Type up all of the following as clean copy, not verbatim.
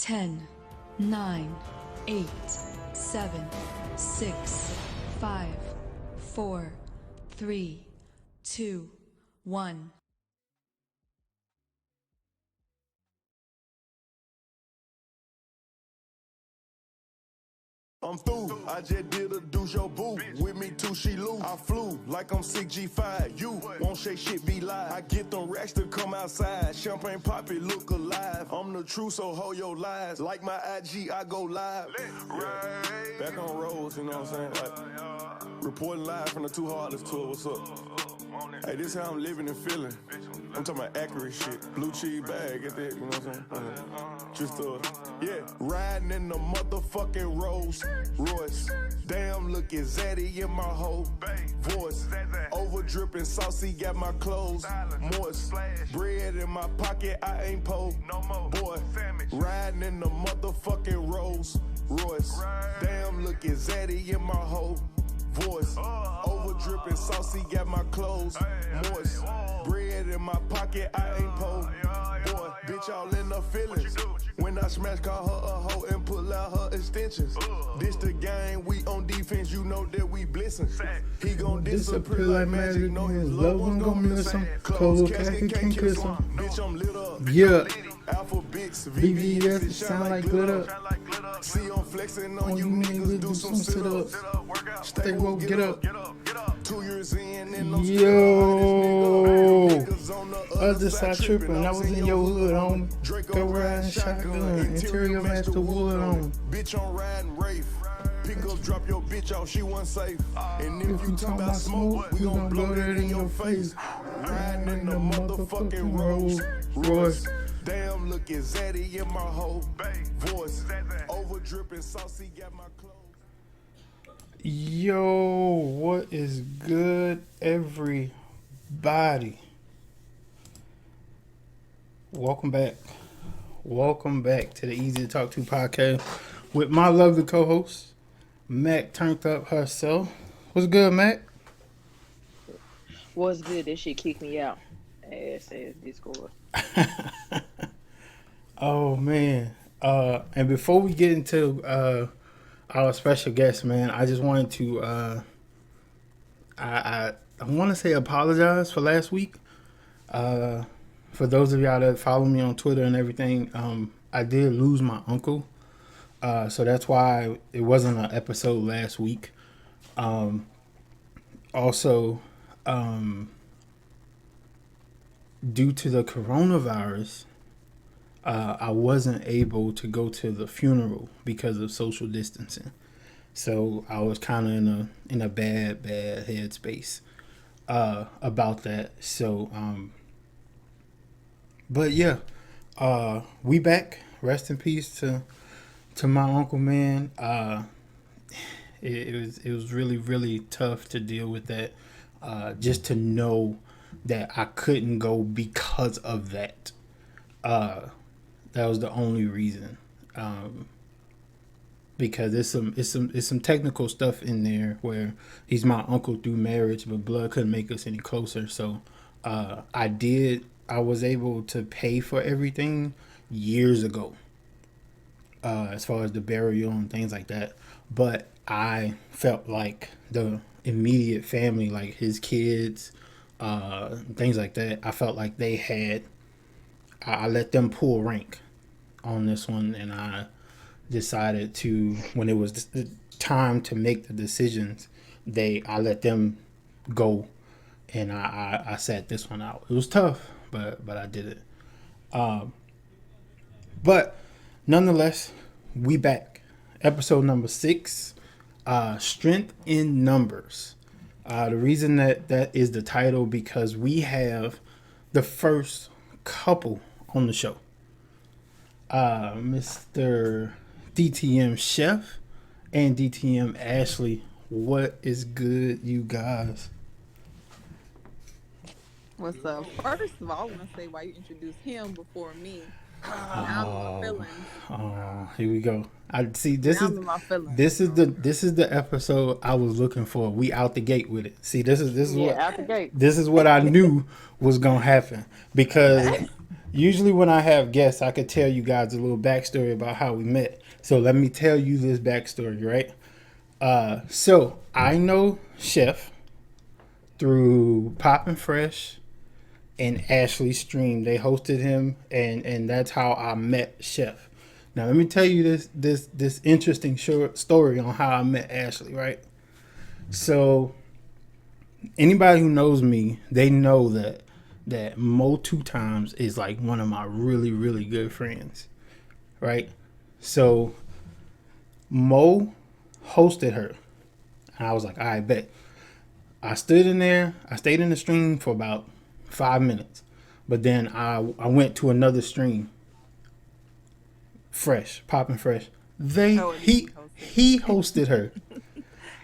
10, 9, 8, 7, 6, 5, 4, 3, 2, 1. I'm through, I just did a do your boo. With me too, she lose. I flew like I'm 6G5. You won't shake shit, be live. I get them racks to come outside. Champagne pop it, look alive. I'm the truth, so hold your lies. Like my IG, I go live. Right. Back on roads, you know what I'm saying? Like, reporting live from the Too Heartless tour. What's up? Hey, this how I'm living and feeling. I'm talking about accurate shit. Blue cheese bag, get that, you know what I'm saying? Just yeah. Riding in the motherfucking Rolls Royce. Damn, looking zaddy in my whole voice. Over dripping saucy, got my clothes moist. Bread in my pocket, I ain't po. Boy, riding in the motherfucking Rolls Royce. Damn, looking zaddy in my whole voice. Over dripping saucy, got my clothes moist. Bread in my pocket, I ain't po. Boy, bitch, all in the feelings. When I smash, call her a hoe and pull out her extensions. This the game, we on defense, you know that we blessing. He gon' disappear like magic, know his love one gon' miss him. Close casket, can't kiss him. Bitch, I'm lit up. Yeah. Alpha Bix, VVS, it sound like glitter. See, I'm flexing on you niggas, do some sit-ups. Stay woke, get up. 2 years in and I'm Yo, other side tripping. I was in your hood, homie. Go riding shotgun, interior match the wood on. Bitch, I'm riding Rafe. Pick up, drop your bitch out, she wasn't safe. And if you talk about smoke, we gon' blow that in your face. Riding in the motherfucking Rolls Royce. Damn, looking zaddy in my whole voice. Over dripping saucy, got my clothes. Yo, what is good, everybody? Welcome back. Welcome back to the Easy to Talk To podcast with my lovely co-host, MacTurntUp herself. What's good, Mac? What's good? This shit kicked me out. Ass Discord. Oh, man. And before we get into our special guest, man, I just wanted to I want to say apologize for last week. For those of y'all that follow me on Twitter and everything, I did lose my uncle, so that's why it wasn't an episode last week. Also, due to the coronavirus, I wasn't able to go to the funeral because of social distancing. So I was kind of in a bad headspace about that. So, but yeah, we back. Rest in peace to my uncle, man. It was really tough to deal with that. Just to know that I couldn't go because of that. That was the only reason. Because it's some technical stuff in there where he's my uncle through marriage, but blood couldn't make us any closer. So I was able to pay for everything years ago, as far as the burial and things like that. But I felt like the immediate family, like his kids, things like that, I felt like they had, I let them pull rank on this one, and I decided to, when it was the time to make the decisions, I let them go, and I sat this one out. It was tough, but I did it. But nonetheless, we back. Episode number 6, Strength in Numbers. The reason that is the title, because we have the first couple on the show. Mr. DTM Chef and DTM Ashley. What is good, you guys? What's up? First of all, I want to say why you introduced him before me. Now I'm in my feelings. Here we go. I see. This Now I'm in my feelings. is the episode I was looking for. We out the gate with it. See, this is Yeah, what out the gate. this is what I knew was gonna happen, because Usually when I have guests, I could tell you guys a little backstory about how we met. So let me tell you this backstory, right? So I know Chef through Poppin' Fresh and Ashley Stream. They hosted him, and that's how I met Chef. Now let me tell you this interesting short story on how I met Ashley, right? So anybody who knows me, they know that Mo Two Times is like one of my really, really good friends, right? So Mo hosted her. And I was like, I bet. I stood in there. I stayed in the stream for about 5 minutes. But then I went to another stream. Fresh, Poppin' Fresh. He hosted her.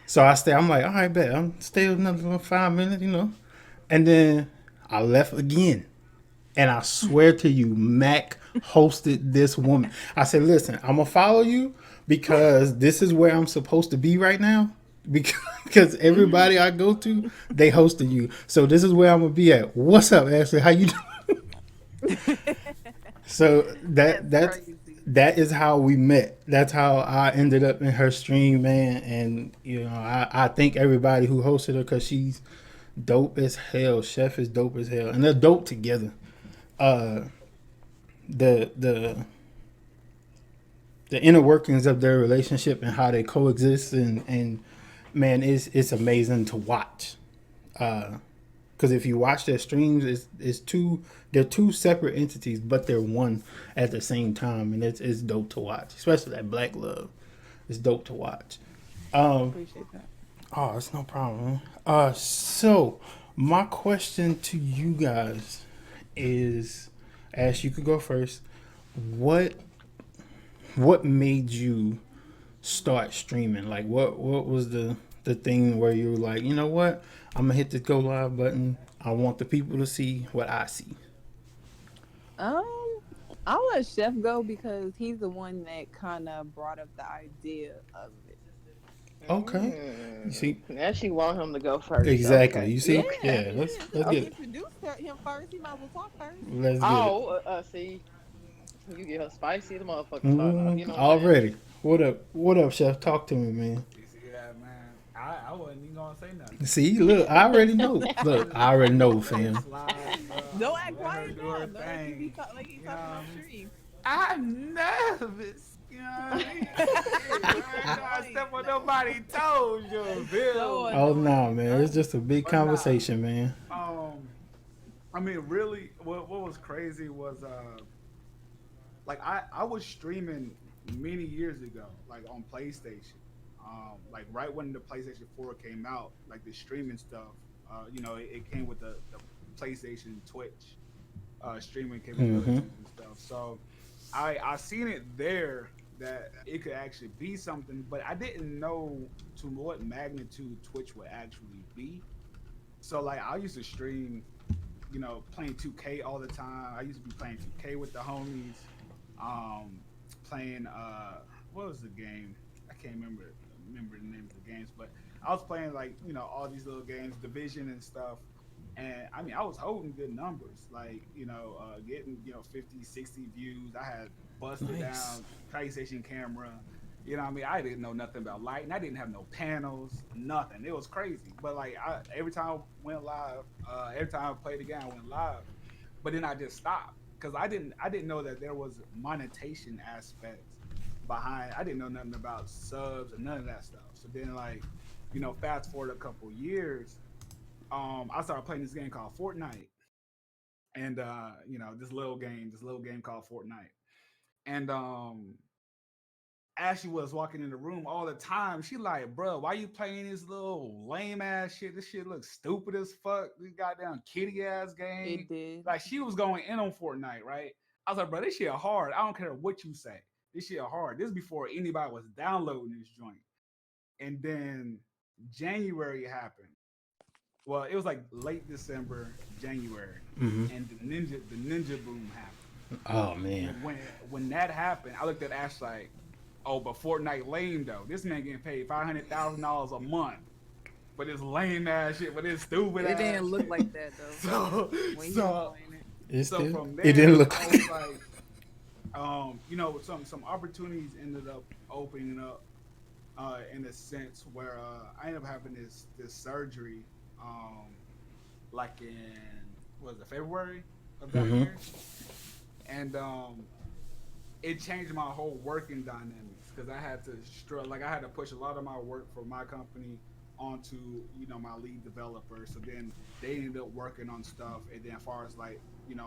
So I stay. I'm like, all right, bet. I'm stay another 5 minutes, And then I left again. And I swear to you, Mac hosted this woman. I said, listen, I'm going to follow you because this is where I'm supposed to be right now. Because everybody I go to, they hosted you. So this is where I'm going to be at. What's up, Ashley? How you doing? So that is how we met. That's how I ended up in her stream, man. And, I thank everybody who hosted her because she's dope as hell. Chef is dope as hell. And they're dope together. The inner workings of their relationship and how they coexist and man, it's amazing to watch. Because if you watch their streams, they're two separate entities, but they're one at the same time, and it's dope to watch. Especially that Black Love, it's dope to watch. Appreciate that. Oh, it's no problem. So my question to you guys is, Ash, you could go first. What made you start streaming? Like, what was the thing where you were like, you know what, I'm gonna hit the go live button. I want the people to see what I see. I'll let Chef go because he's the one that kind of brought up the idea of it. Okay. You see, Actually, want him to go first. exactly. Okay. You see, let's I'll get it. introduce him first. He might as well talk first. Let's get it. See, you get her spicy, the motherfucker start off. You know what I'm saying? Already. What up, Chef? Talk to me, man. You see that, man? I wasn't even gonna say nothing. See, look, I already know. Look, I already know, fam. Don't act quiet now. Don't act like he's talking about stream. I'm nervous. You know what I mean? I ain't step on nobody's toes, you feel? Oh no, man, it's just a big conversation, man. I mean, really, what was crazy was like I was streaming many years ago, like on PlayStation. Like right when the PlayStation 4 came out, like the streaming stuff, it came with the PlayStation Twitch streaming capabilities and stuff. So I seen it there that it could actually be something, but I didn't know to what magnitude Twitch would actually be. So like I used to stream, playing 2K all the time. I used to be playing 2K with the homies. Playing what was the game? I can't remember the names of the games, but I was playing like all these little games, Division and stuff. And I mean, I was holding good numbers, like getting 50, 60 views. I had busted down PlayStation camera. You know what I mean? I didn't know nothing about lighting. I didn't have no panels, nothing. It was crazy. But like every time I went live, every time I played the game, I went live. But then I just stopped because I didn't know that there was monetization aspects behind. I didn't know nothing about subs or none of that stuff. So then like, fast forward a couple years, I started playing this game called Fortnite. And this little game called Fortnite. And Ashley was walking in the room all the time. She like, bro, why you playing this little lame ass shit? This shit looks stupid as fuck. This goddamn kitty ass game. It did. Like she was going in on Fortnite, right? I was like, bro, this shit hard. I don't care what you say. This shit hard. This is before anybody was downloading this joint. And then January happened. Well, it was like late December, January, and the ninja boom happened. Oh man! When that happened, I looked at Ash like, oh, but Fortnite lame though. This man getting paid $500,000 a month, but it's lame ass shit, but it's stupid. It didn't look like that though. It's So still, from there, it didn't look I like was like, you know, some opportunities ended up opening up in a sense where I ended up having this surgery, like in what was it, February of that Mm-hmm. year, and it changed my whole working dynamics because I had to like I had to push a lot of my work for my company onto my lead developer. So then they ended up working on stuff, and then as far as like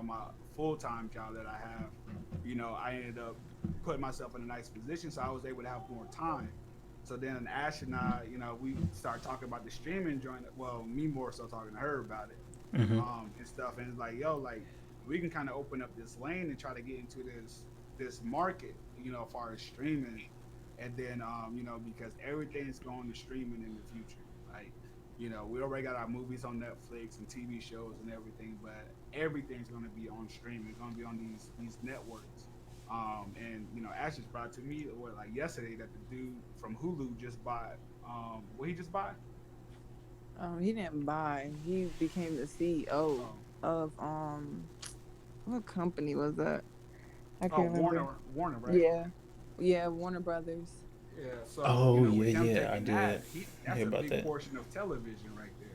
my full time job that I have, I ended up putting myself in a nice position, so I was able to have more time. So then Ash and I, we started talking about the streaming joint. Well, me more so talking to her about it, Mm-hmm. and stuff. And it's like, yo, like we can kind of open up this lane and try to get into this market, as far as streaming. And then, because everything's going to streaming in the future. Like, we already got our movies on Netflix and TV shows and everything, but everything's going to be on streaming. It's going to be on these networks. And Ash just brought to me what like yesterday that the dude from Hulu just bought. What he just bought? He didn't buy. He became the CEO Oh, of what company was that? I oh, can't remember. Warner, right? Yeah, yeah, Warner Brothers. Yeah, so Oh with yeah, him yeah, I taking did that, hear that's a about big that. portion of television right there.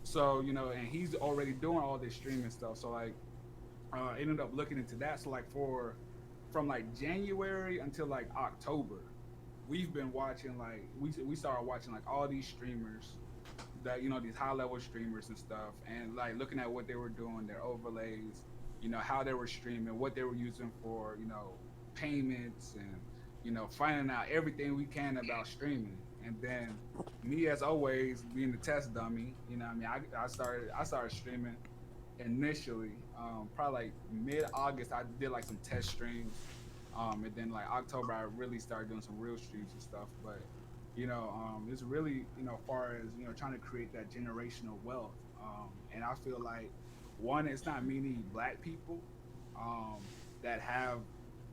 So and he's already doing all this streaming stuff. So like, ended up looking into that. So like from like January until like October, we've been watching like we started watching like all these streamers that these high level streamers and stuff, and like looking at what they were doing, their overlays, how they were streaming, what they were using for payments, and finding out everything we can about streaming. And then me, as always, being the test dummy, what I mean, I started streaming initially, probably like mid August. I did like some test streams, and then like October I really started doing some real streams and stuff. But it's really far as trying to create that generational wealth. And I feel like one, it's not many black people um, that have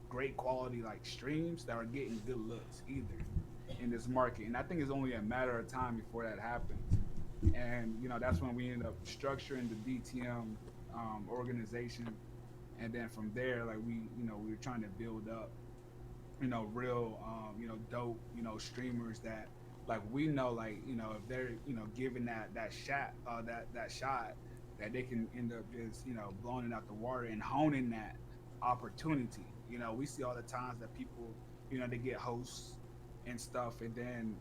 great quality like streams that are getting good looks either in this market. And I think it's only a matter of time before that happens. And that's when we end up structuring the DTM organization. And then from there, like we were trying to build up real dope streamers that like we know, like if they're given that shot that shot, that they can end up just blowing it out the water and honing that opportunity. We see all the times that people they get hosts and stuff, and then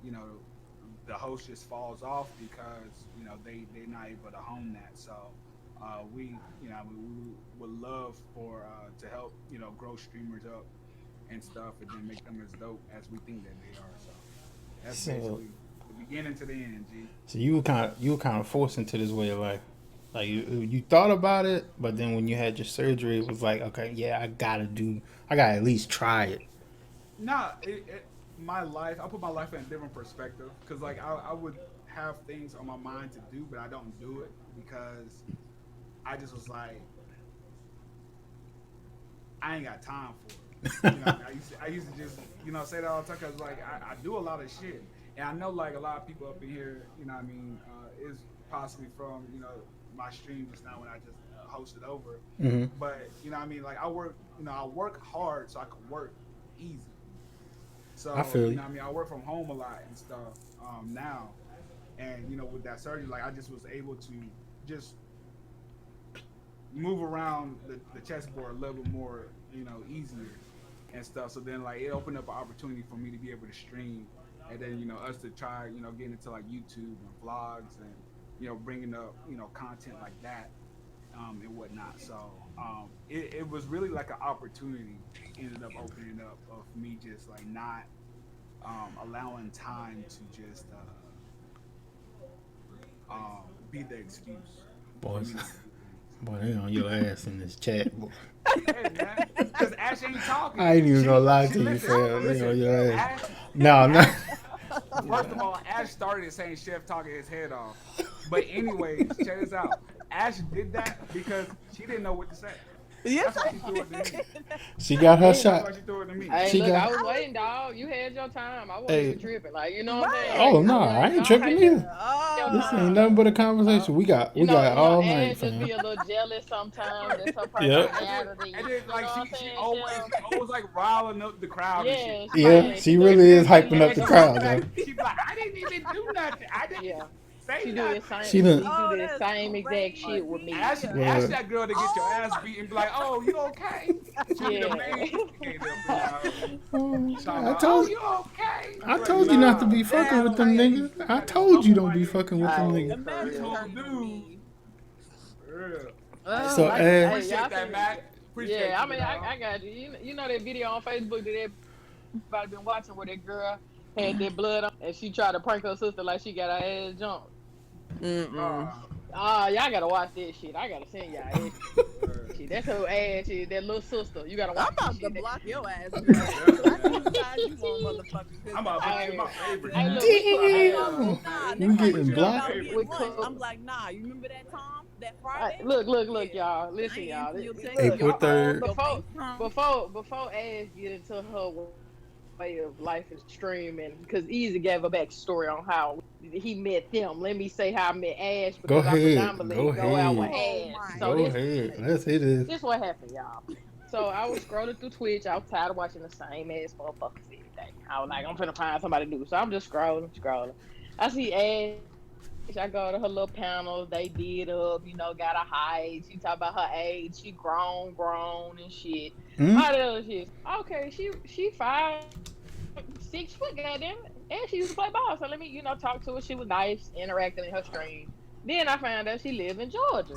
the host just falls off because they're not able to hone that. So we we would love for to help grow streamers up and stuff, and then make them as dope as we think that they are. So that's So, basically the beginning to the end, G. so you were kind of forced into this way of life. Like you thought about it, but then when you had your surgery, it was like, okay, yeah, I gotta at least try it. Nah, my life, I put my life in a different perspective because like I would have things on my mind to do, but I don't do it because I just was like, I ain't got time for it. I used to just say that all the time because like I do a lot of shit, and I know like a lot of people up in here, what I mean, is possibly from my stream just now when I just hosted over, Hmm. but what I mean, like I work hard so I can work easy. I So feel you. what I mean, I work from home a lot and stuff now, and with that surgery, like I just was able to just move around the chessboard a little bit more, easier and stuff. So then like it opened up an opportunity for me to be able to stream, and then us to try getting into like YouTube and vlogs, and bringing up content like that, and whatnot. So it was really like an opportunity ended up opening up of me just like not allowing time to just be the excuse for me Boys, not to do things. boy, they on your ass in this chat, boy. Hey man, because Ash ain't talking. I ain't even She, gonna lie she to you, listen, fam. They listen. on your ass. Ash, No, no. Ash, first of all, Ash started saying Chef talking his head off. But anyways, check this out. Ash did that because she didn't know what to say. Yeah. That's why she threw it to me. She got her That's shot. why she threw it to than me. Hey, She look, got- I was waiting, dog. You had your time. I wasn't Hey. even tripping. Like, you know what I'm Right. saying? Oh Like, no, I'm like, I ain't y'all tripping had either. your This time. ain't nothing but a conversation. We got all night, Ash just fam. be a little jealous sometimes. That's her Yep. personality. And then You know like what I'm she saying, always like riling up the crowd and shit. Yeah, Yeah, she do really it. is She hyping look up the And at crowd, her. though. she's like, I didn't even do nothing. I didn't Yeah. say She do nothing. the same. She She done- do the that's same exact shit with me. crazy. Ask that girl to get your Oh ass my beat and be like, oh, you okay? She be the Yeah. main thing up, talking I about, oh, told you okay? I Like, told you not to nah, be fucking with that's them crazy. niggas. I Had to told you humble don't my be head. fucking with them Aight. niggas. The Mac is Told hurting dude. me. For real. So, Like, Ash- hey, Appreciate y'all that, see, Mac. Appreciate yeah, I you, mean, dog. I got you. You know that video on Facebook that everybody been watching where that girl had that blood on and she tried to prank her sister like she got her ass jumped. Y'all gotta watch that shit. I gotta send y'all that shit. That's her ass shit. That little sister. You gotta I'm watch about this to shit. block your ass, man. I see what side you on, motherfucker. 'Cause I'm about to I put you in my ain't favorites. Hey, man. look, we cool. Hey, Damn. look, Nah, We they getting talking shit blocked? about getting we lunch. cool. I'm like, nah. You remember that Tom? That Friday? Look, Yeah. y'all. I Listen, ain't y'all. answering your text, Look, April your call, 3rd. your before FaceTime. Ash get into her way of life and streaming, because Easy gave a backstory on how he met them. Let me say how I met Ash Go because I ahead. predominantly Go go out with ahead. Oh Ash. my So Go this ahead. goodness. Let's hit it. this what happened, y'all. So I was scrolling through Twitch. I was tired of watching the same ass motherfuckers every day. I was like, I'm finna find somebody new. So I'm just scrolling. I see Ash. I go to her little panels. They did up, got a height. She talk about her age. She grown and shit. Hmm? All that other shit. Okay, she 5'6", goddamn it. And she used to play ball. So let me, talk to her. She was nice, interacting in her stream. Then I found out she lived in Georgia.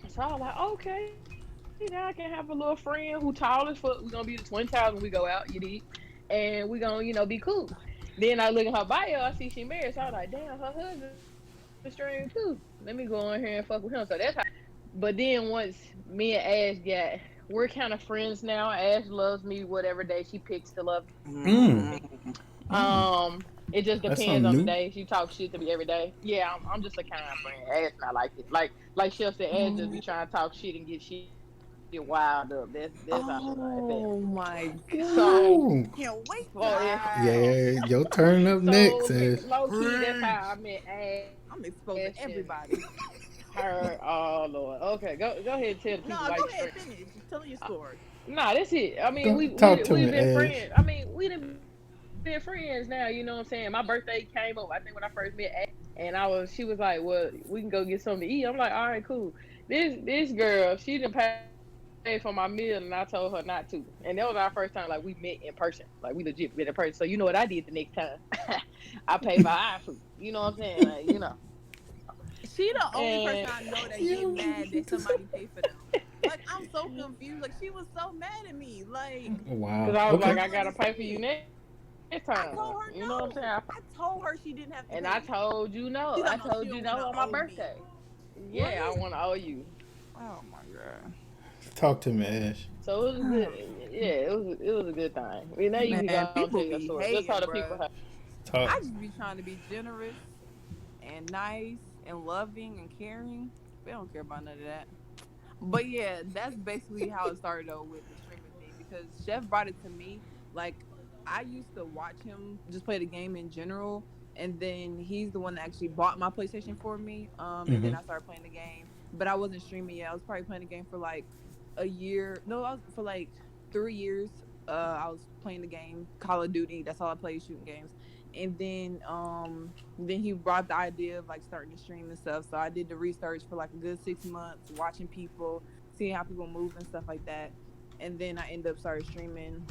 So I was like, okay, now I can have a little friend who tall as fuck. We're gonna be the twin towers when we go out, you dig? And we're gonna, be cool. Then I look at her bio, I see she married. So I was like, damn, her husband stream too. Let me go in here and fuck with him. So that's how. But then once me and Ash we're kind of friends now. Ash loves me whatever day she picks to love Mm. me. It just That's depends something on the new. day. She talks shit to me every day. Yeah, I'm just a kind friend. Ash not like it. Like Chef said, Ash just be trying to talk shit and get shit wild up. That's how she like Oh my that. So, god. Ooh. Can't wait to well, yeah. Yeah, your turn up next, So Ash. low key, that's Preach. how I met I'm exposing Ash and everybody. her. Oh Lord. Okay, go ahead and tell the No, people why go you ahead, stream. finish. Just tell your story. Nah, that's it. I mean, Go talk to me, we've been Ash. friends. I mean, we done been friends now. You know what I'm saying? My birthday came up. I think when I first met Ash, and she was like, "Well, we can go get something to eat." I'm like, "All right, cool." This girl, she didn't pay for my meal, and I told her not to. And that was our first time like we met in person, like we legit met in person. So you know what I did the next time? I paid for our food. You know what I'm saying? She the only person And I know that get You- mad that somebody pay for them. Like I'm so confused. Like she was so mad at me. Like Wow. because I was Okay. like, I I don't gotta pay for you understand. next I time. told her You know what I'm no. saying? I told her she didn't have to And I pay. told you no. She's I like, no, she told you don't no wanna on my owe me. birthday. What? Yeah, I want to owe you. Oh my god. Talk to me, Ash. So it was good. Yeah, it was a good time. Now you can go Man, on and tell people your be story. Just tell hating, the people bro. how. Talk. I just be trying to be generous and nice and loving and caring. They don't care about none of that. But yeah, that's basically how it started though with the streaming thing because Chef brought it to me. Like I used to watch him just play the game in general, and then he's the one that actually bought my PlayStation for me. And Mm-hmm. then I started playing the game, but I wasn't streaming yet. I was probably playing the game for like a year. No, I was for like 3 years. I was playing the game Call of Duty. That's all I played, shooting games. And then he brought the idea of like starting to stream and stuff. So I did the research for like a good 6 months, watching people, seeing how people move and stuff like that. And then I ended up started streaming.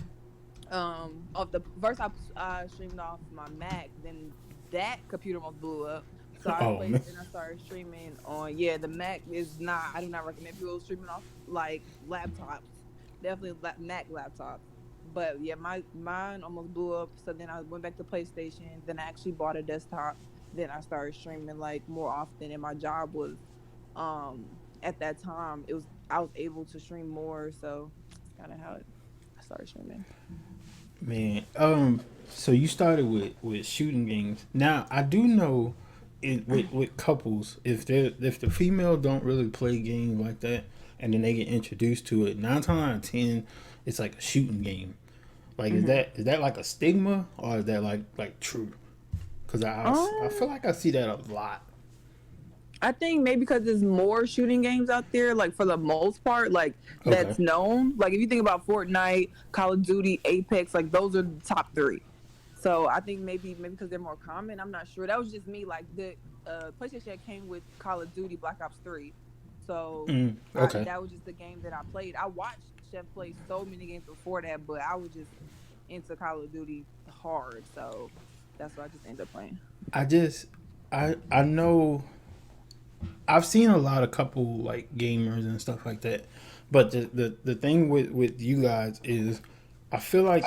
Of the first I streamed off my Mac, then that computer almost blew up. So I Oh man. replaced it and I started streaming on the Mac is not. I do not recommend people streaming off like laptops. Definitely Mac laptops. But yeah, mine almost blew up. So then I went back to PlayStation. Then I actually bought a desktop. Then I started streaming like more often. And my job was, at that time I was able to stream more. So it's kind of how I started streaming. Man, so you started with shooting games. Now I do know, with couples, if the female don't really play games like that, and then they get introduced to it, 9 times out of 10, it's like a shooting game. Like, is that like a stigma, or is that like true? Because I feel like I see that a lot. I think maybe because there's more shooting games out there, like for the most part, like Okay. that's known. Like if you think about Fortnite, Call of Duty, Apex, like those are the top three. So I think maybe because they're more common. I'm not sure. That was just me. Like the PlayStation came with Call of Duty Black Ops 3, so Okay. that was just the game that I played. I watched Chef play so many games before that, but I was just into Call of Duty hard, so that's what I just ended up playing. I just I know I've seen a lot of couple like gamers and stuff like that, but the thing with you guys is I feel like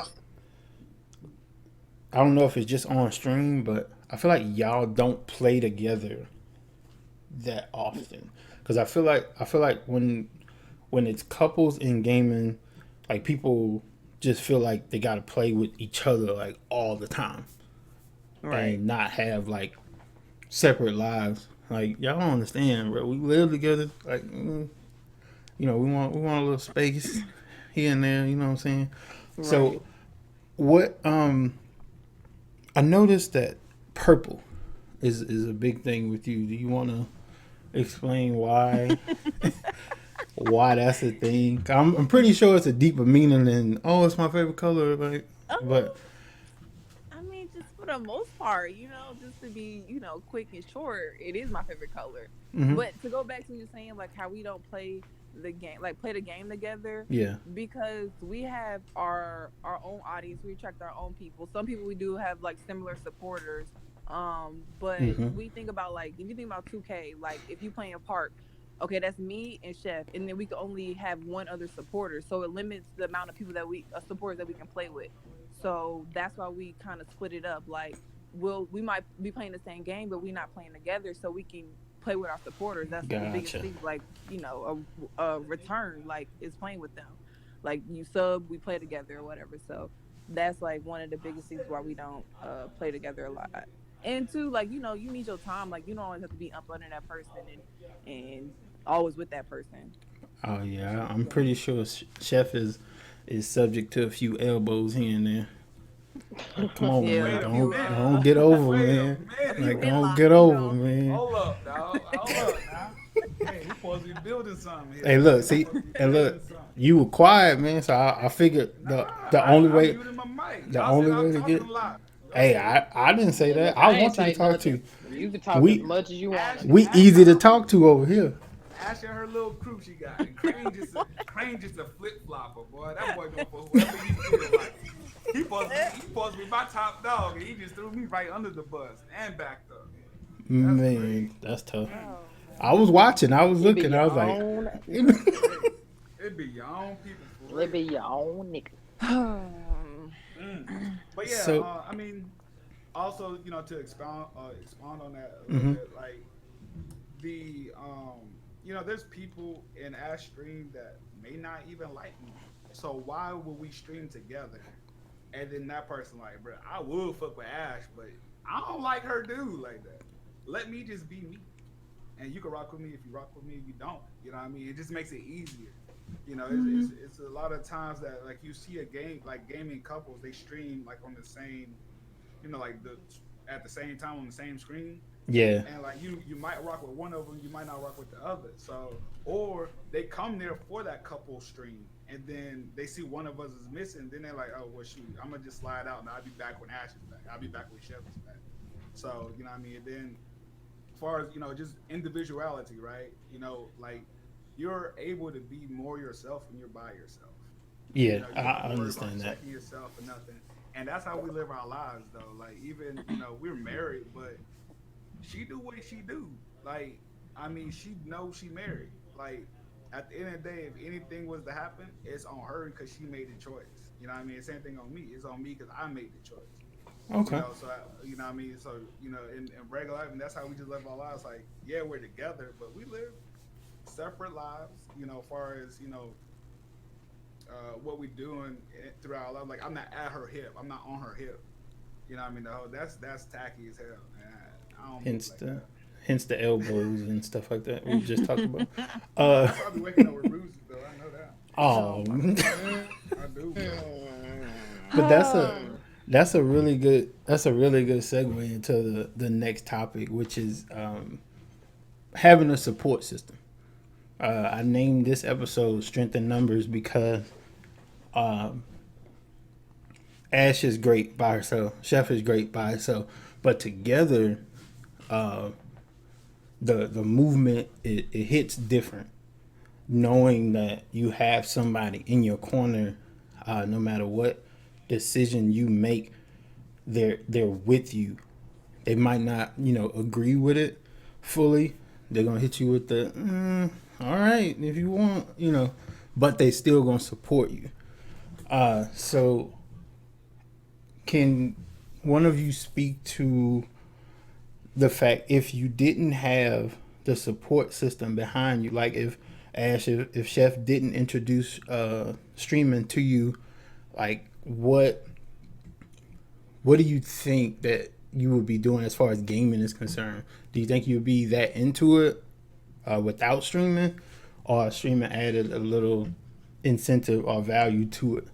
I don't know if it's just on stream, but I feel like y'all don't play together that often because I feel like when it's couples in gaming, like people just feel like they got to play with each other like all the time Right. and not have like separate lives. Like y'all don't understand, bro. We live together. Like we want a little space here and there. You know what I'm saying? Right. So what? I noticed that purple is a big thing with you. Do you want to explain why? Why that's a thing? I'm pretty sure it's a deeper meaning than it's my favorite color. Like, but I mean, just for the most part, just to be, quick and short, it is my favorite color. But to go back to you saying like how we don't play the game, like play the game together, yeah, because we have our own audience, we attract our own people. Some people we do have like similar supporters, but we think about like if you think about 2K, like if you play in Park. Okay, that's me and Chef, and then we can only have one other supporter, so it limits the amount of people supporters that we can play with. So that's why we kind of split it up. Like, we might be playing the same game, but we're not playing together, so we can play with our supporters. That's the biggest thing. Like, a return, like, is playing with them. Like, you sub, we play together or whatever. So that's like one of the biggest things why we don't play together a lot. And two, like, you need your time. Like, you don't always have to be up under that person and always with that person. Oh yeah, I'm pretty sure Chef is subject to a few elbows here and there. Like, come on, Yeah. man, don't get over, man. Like, don't get over, man. Hold up, dog. Hold up, now. Hey, we supposed to be building something here. Hey, look, see, and look, you were quiet, man. So I figured the only way to get. Hey, I didn't say that. I want you to talk to. You can talk as much as you want. We easy to talk to over here. Ask her little crew she got. And Crane just a flip flopper, boy. That boy going for whoever he feel like. He supposed to be my top dog, and he just threw me right under the bus and backed up. Man, that's tough. I was watching. I was looking. I was like, it'd be your own people. It'd be your own nigga. But yeah, I mean, also to expound on that a little bit, like the there's people in Ash stream that may not even like me. So why would we stream together? And then that person like, bro, I would fuck with Ash, but I don't like her dude like that. Let me just be me. And you can rock with me if you rock with me, if you don't. You know what I mean? It just makes it easier. It's a lot of times that like you see a game, like gaming couples, they stream like on the same, at the same time on the same screen. Yeah. And like you might rock with one of them, you might not rock with the other. So, or they come there for that couple stream, and then they see one of us is missing. Then they're like, oh well, shoot, I'm gonna just slide out, and I'll be back when Ash is back. I'll be back when Chef is back. So you know what I mean. And then, as far as just individuality, right? Like you're able to be more yourself when you're by yourself. Yeah, I understand that. Checking yourself or nothing, and that's how we live our lives, though. Like even we're married, but she do what she do. Like, I mean, she knows she married. Like, at the end of the day, if anything was to happen, it's on her because she made the choice. You know what I mean? Same thing on me. It's on me because I made the choice. Okay. So, you know what I mean? So, in regular life, and that's how we just live our lives. Like, yeah, we're together, but we live separate lives, as far as, what we're doing throughout our life. Like, I'm not at her hip. I'm not on her hip. You know what I mean? That's tacky as hell, man. Hence the elbows and stuff like that we just talked about. Probably waking up with bruises though. I know that. Oh, I do. But that's a really good segue into the next topic, which is having a support system. I named this episode "Strength in Numbers" because Ash is great by herself, Chef is great by herself, but together, the movement it hits different. Knowing that you have somebody in your corner, no matter what decision you make, they're with you. They might not, agree with it fully. They're gonna hit you with the, all right, if you want, but they still gonna support you. So, can one of you speak to the fact if you didn't have the support system behind you, like if Chef didn't introduce streaming to you, like what do you think that you would be doing as far as gaming is concerned? Do you think you'd be that into it without streaming, or streaming added a little incentive or value to it?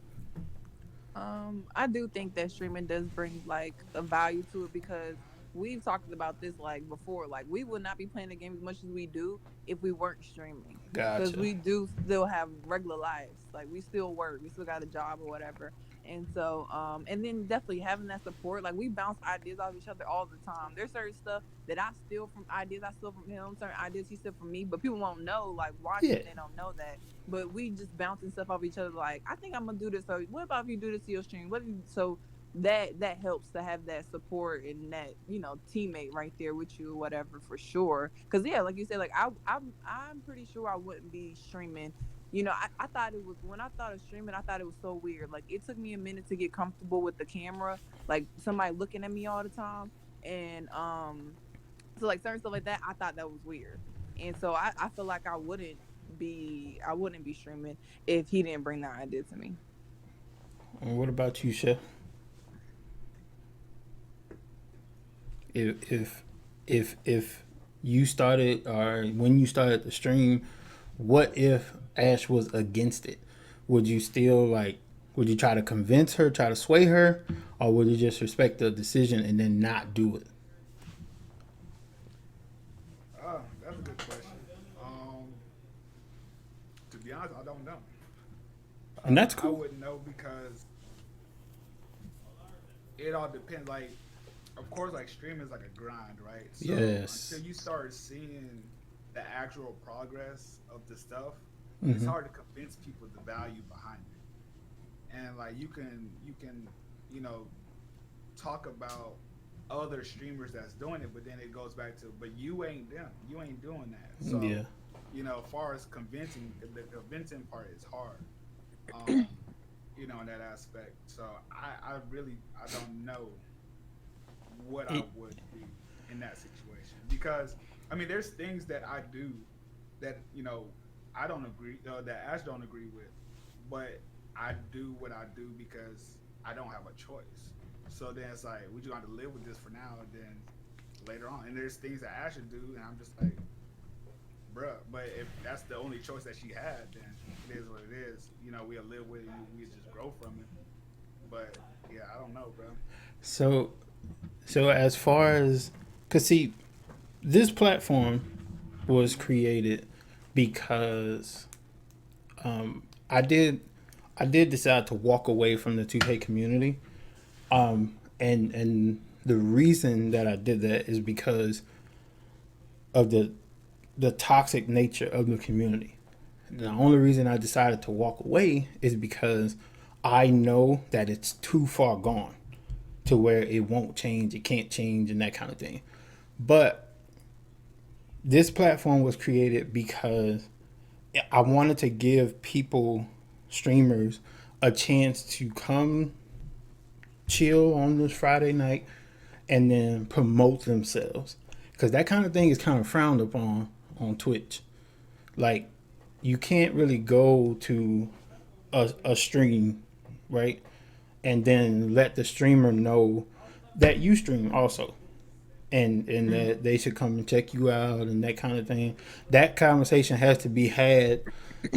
I do think that streaming does bring like a value to it because we've talked about this like before. Like we would not be playing the game as much as we do if we weren't streaming. Because Gotcha. we do still have regular lives. Like we still work, we still got a job or whatever. And so, and then definitely having that support. Like we bounce ideas off each other all the time. There's certain stuff that I steal from ideas I steal from him, certain ideas he steal from me, but people won't know. Like Yeah. watching, they don't know that. But we just bouncing stuff off each other. Like I think I'm gonna do this. So what about if you do this to your stream? So that helps to have that support and that teammate right there with you, whatever, for sure. Because yeah, like you said, like I'm pretty sure I wouldn't be streaming. I thought it was when I thought of streaming, I thought it was so weird. Like it took me a minute to get comfortable with the camera, like somebody looking at me all the time, and so like certain stuff like that, I thought that was weird, and so I feel like I wouldn't be streaming if he didn't bring that idea to me. And what about you, Chef? If you started, or when you started the stream, what if Ash was against it? Would you still would you try to convince her, try to sway her, or would you just respect the decision and then not do it? That's a good question. To be honest, I don't know. And that's I cool. wouldn't know because it all depends. Like, of course, like streaming is like a grind, right? So Yes. until you start seeing the actual progress of the stuff, it's Mm-hmm. hard to convince people the value behind it. And like you can talk about other streamers that's doing it, but then it goes back to, but you ain't them. You ain't doing that. So Yeah. as far as convincing, the convincing part is hard. Um, in that aspect. So I don't know what I would do in that situation because I mean there's things that I do that I don't agree that Ash don't agree with, but I do what I do because I don't have a choice. So then it's like we just got to live with this for now, and then later on. And there's things that Ash should do, and I'm just like, bruh. But if that's the only choice that she had, then it is what it is. We'll live with it. And we just grow from it. But yeah, I don't know, bro. So as far as, cause see, this platform was created because I did decide to walk away from the 2K community, and the reason that I did that is because of the toxic nature of the community. The only reason I decided to walk away is because I know that it's too far gone to where it won't change, it can't change, and that kind of thing. But this platform was created because I wanted to give people, streamers, a chance to come chill on this Friday night and then promote themselves. Because that kind of thing is kind of frowned upon on Twitch. Like, you can't really go to a stream, right? And then let the streamer know that you stream also. And that they should come and check you out and that kind of thing. That conversation has to be had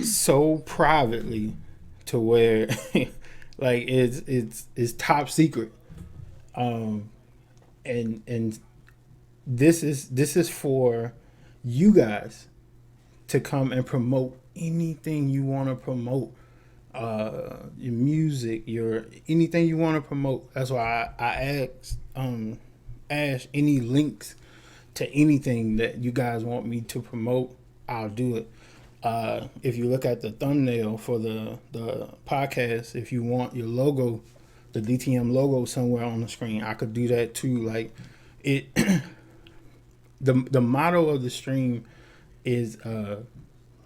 so privately to where Like it's top secret. And this is for you guys to come and promote anything you want to promote, your music, your anything you want to promote. That's why I asked Ash any links to anything that you guys want me to promote. I'll do it. If you look at the thumbnail for the podcast, if you want your logo, the DTM logo somewhere on the screen, I could do that too. Like it, the motto of the stream is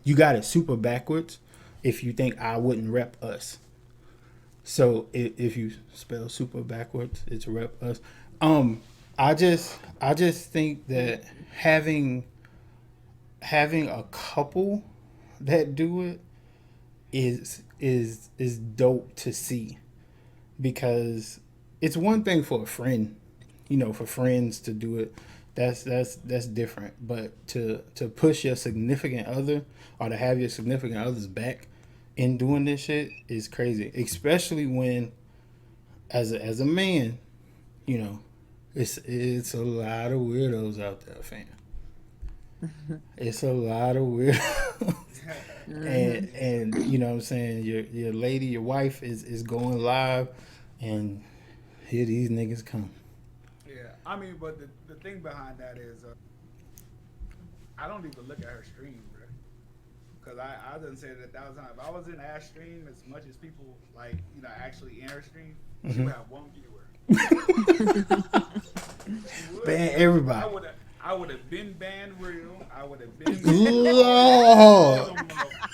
you got it super backwards if you think I wouldn't rep us. So if you spell super backwards, it's rep us. I just think that having a couple that do it is dope to see, because it's one thing for a friend, for friends to do it. That's different. But to push your significant other, or to have your significant other's back in doing this shit is crazy. Especially when, as a man, it's a lot of weirdos out there, fam. It's a lot of weirdos. and you know what I'm saying, your lady, your wife is going live, and here these niggas come. Yeah, I mean, but the thing behind that is, I don't even look at her stream, bro. Because I done said it 1,000 times. If I was in Ash's stream as much as people, like, actually in her stream, she would have one viewer. Ban everybody. I would have been banned real. I would have been Lord.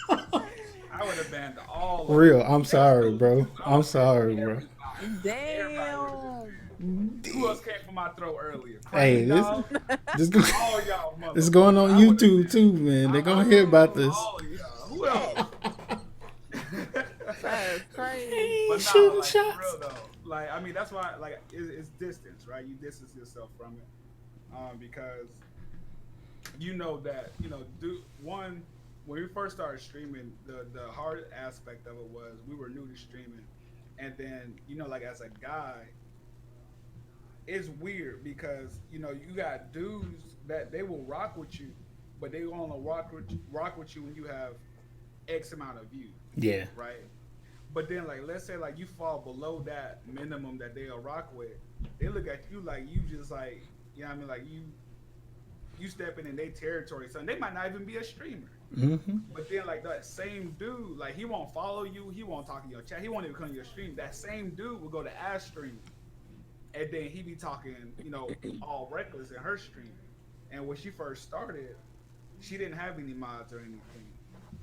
I would have banned all of Real. them. I'm sorry, bro. I'm sorry, bro. Damn. Who else came from my throat earlier? Hey, this all y'all motherfuckers. is going on YouTube too, man. They're gonna hear about this. All y'all. Who else? That's crazy. But Shooting no, like, shots. for real though. Like, I mean, that's why, like, it's distance, right? You distance yourself from it, because that when we first started streaming, the hard aspect of it was we were new to streaming, and then like as a guy, it's weird because you got dudes that they will rock with you, but they only rock with you when you have X amount of views. Yeah. Right. But then, like, let's say, like, you fall below that minimum that they'll rock with, they look at you like you just, like, what I mean? Like, you stepping in their territory. So they might not even be a streamer. Mm-hmm. But then, like, that same dude, like, he won't follow you. He won't talk in your chat. He won't even come to your stream. That same dude will go to Ash stream. And then he be talking, all reckless in her stream. And when she first started, she didn't have any mods or anything.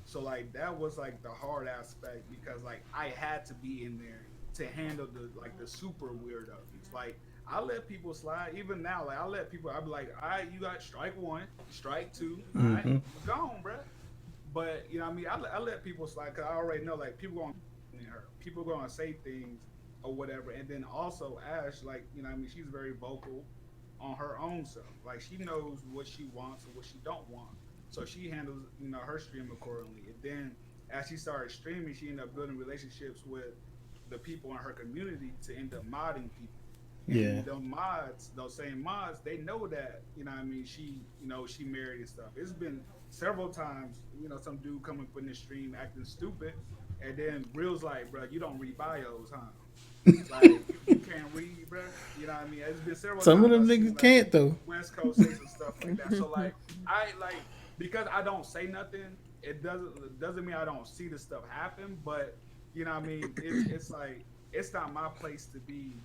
So, like, that was, like, the hard aspect because, like, I had to be in there to handle the super weirdos. Like, I let people slide. Even now, like, I let people, I be like, all right, you got strike one, strike two, all right, you gone, bruh. But, what I mean? I let people slide because I already know, like, people going to say things or whatever. And then also, Ash, like, what I mean? She's very vocal on her own self. Like, she knows what she wants and what she don't want. So she handles, her stream accordingly. And then as she started streaming, she ended up building relationships with the people in her community to end up modding people. Yeah. And those same mods, they know that, she married and stuff. It's been several times, some dude coming up in the stream acting stupid, and then Real's like, bro, you don't read bios, huh? Like, you can't read, bro. You know what I mean? It's been several Some times. of them niggas can't, though. West Coast say some stuff like that. So, like, because I don't say nothing, it doesn't mean I don't see the stuff happen. But what I mean, it's like it's not my place to be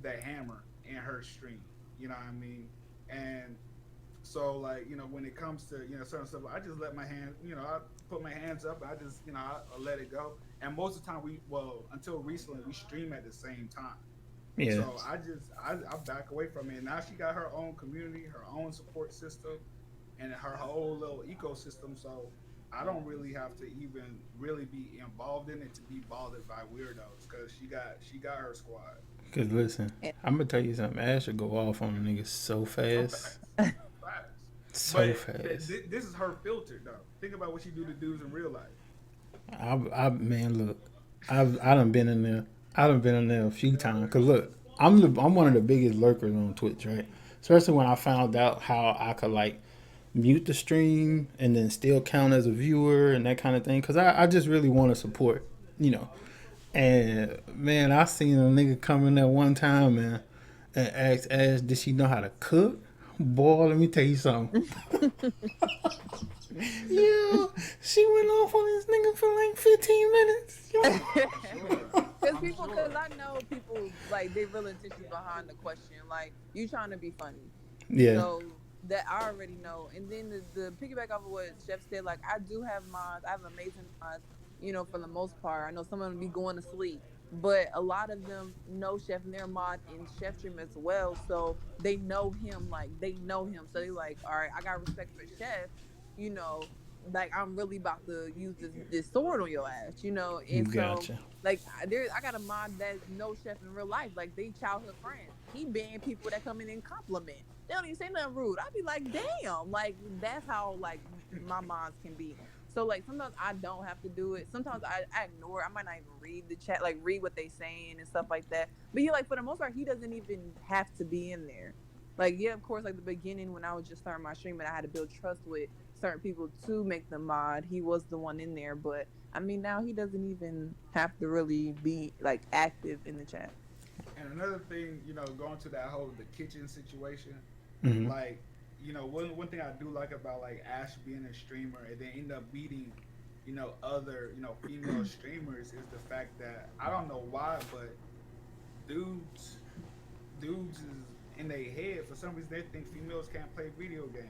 the hammer in her stream. You know what I mean? And so, like, when it comes to certain stuff, I just let my hand. I put my hands up. And I just I let it go. And most of the time, until recently, we stream at the same time. Yeah. So I back away from it. And now she got her own community, her own support system, and her whole little ecosystem. So I don't really have to even really be involved in it to be bothered by weirdos because she got her squad. Cause listen, I'm gonna tell you something. Ash will go off on a nigga so fast. So fast. This is her filter though. Think about what she do to dudes in real life. I man, look. I done been in there. I done been in there a few times. Cause look, I'm one of the biggest lurkers on Twitch, right? Especially when I found out how I could like mute the stream and then still count as a viewer and that kind of thing. Cause I just really want to support, you know. And man, I seen a nigga come in there one time, man, and ask, did she know how to cook? Boy, let me tell you something. Yeah, she went off on this nigga for like 15 minutes. Because I know people like they real intentions behind the question. Like you trying to be funny. Yeah. So that I already know. And then the piggyback off of what Chef said, like I do have mods. I have amazing mods. For the most part, I know some of them be going to sleep, but a lot of them know Chef and their mod in Chef Stream as well. So they know him, like they know him. So they like, all right, I got respect for Chef. You know, like I'm really about to use this sword on your ass. And so Gotcha. like I got a mod that knows Chef in real life. Like they childhood friends. He banned people that come in and compliment. They don't even say nothing rude. I'd be like, damn, like that's how like my mods can be. So like sometimes I don't have to do it. Sometimes I ignore it. I might not even read the chat, like read what they saying and stuff like that. But like for the most part, he doesn't even have to be in there. Like yeah, of course, like the beginning when I was just starting my stream and I had to build trust with certain people to make the mod, he was the one in there. But I mean now he doesn't even have to really be like active in the chat. And another thing, going to that whole the kitchen situation, Mm-hmm. like, one thing I do like about like Ash being a streamer and then end up beating, other, female streamers is the fact that I don't know why, but dudes is in their head for some reason they think females can't play video games.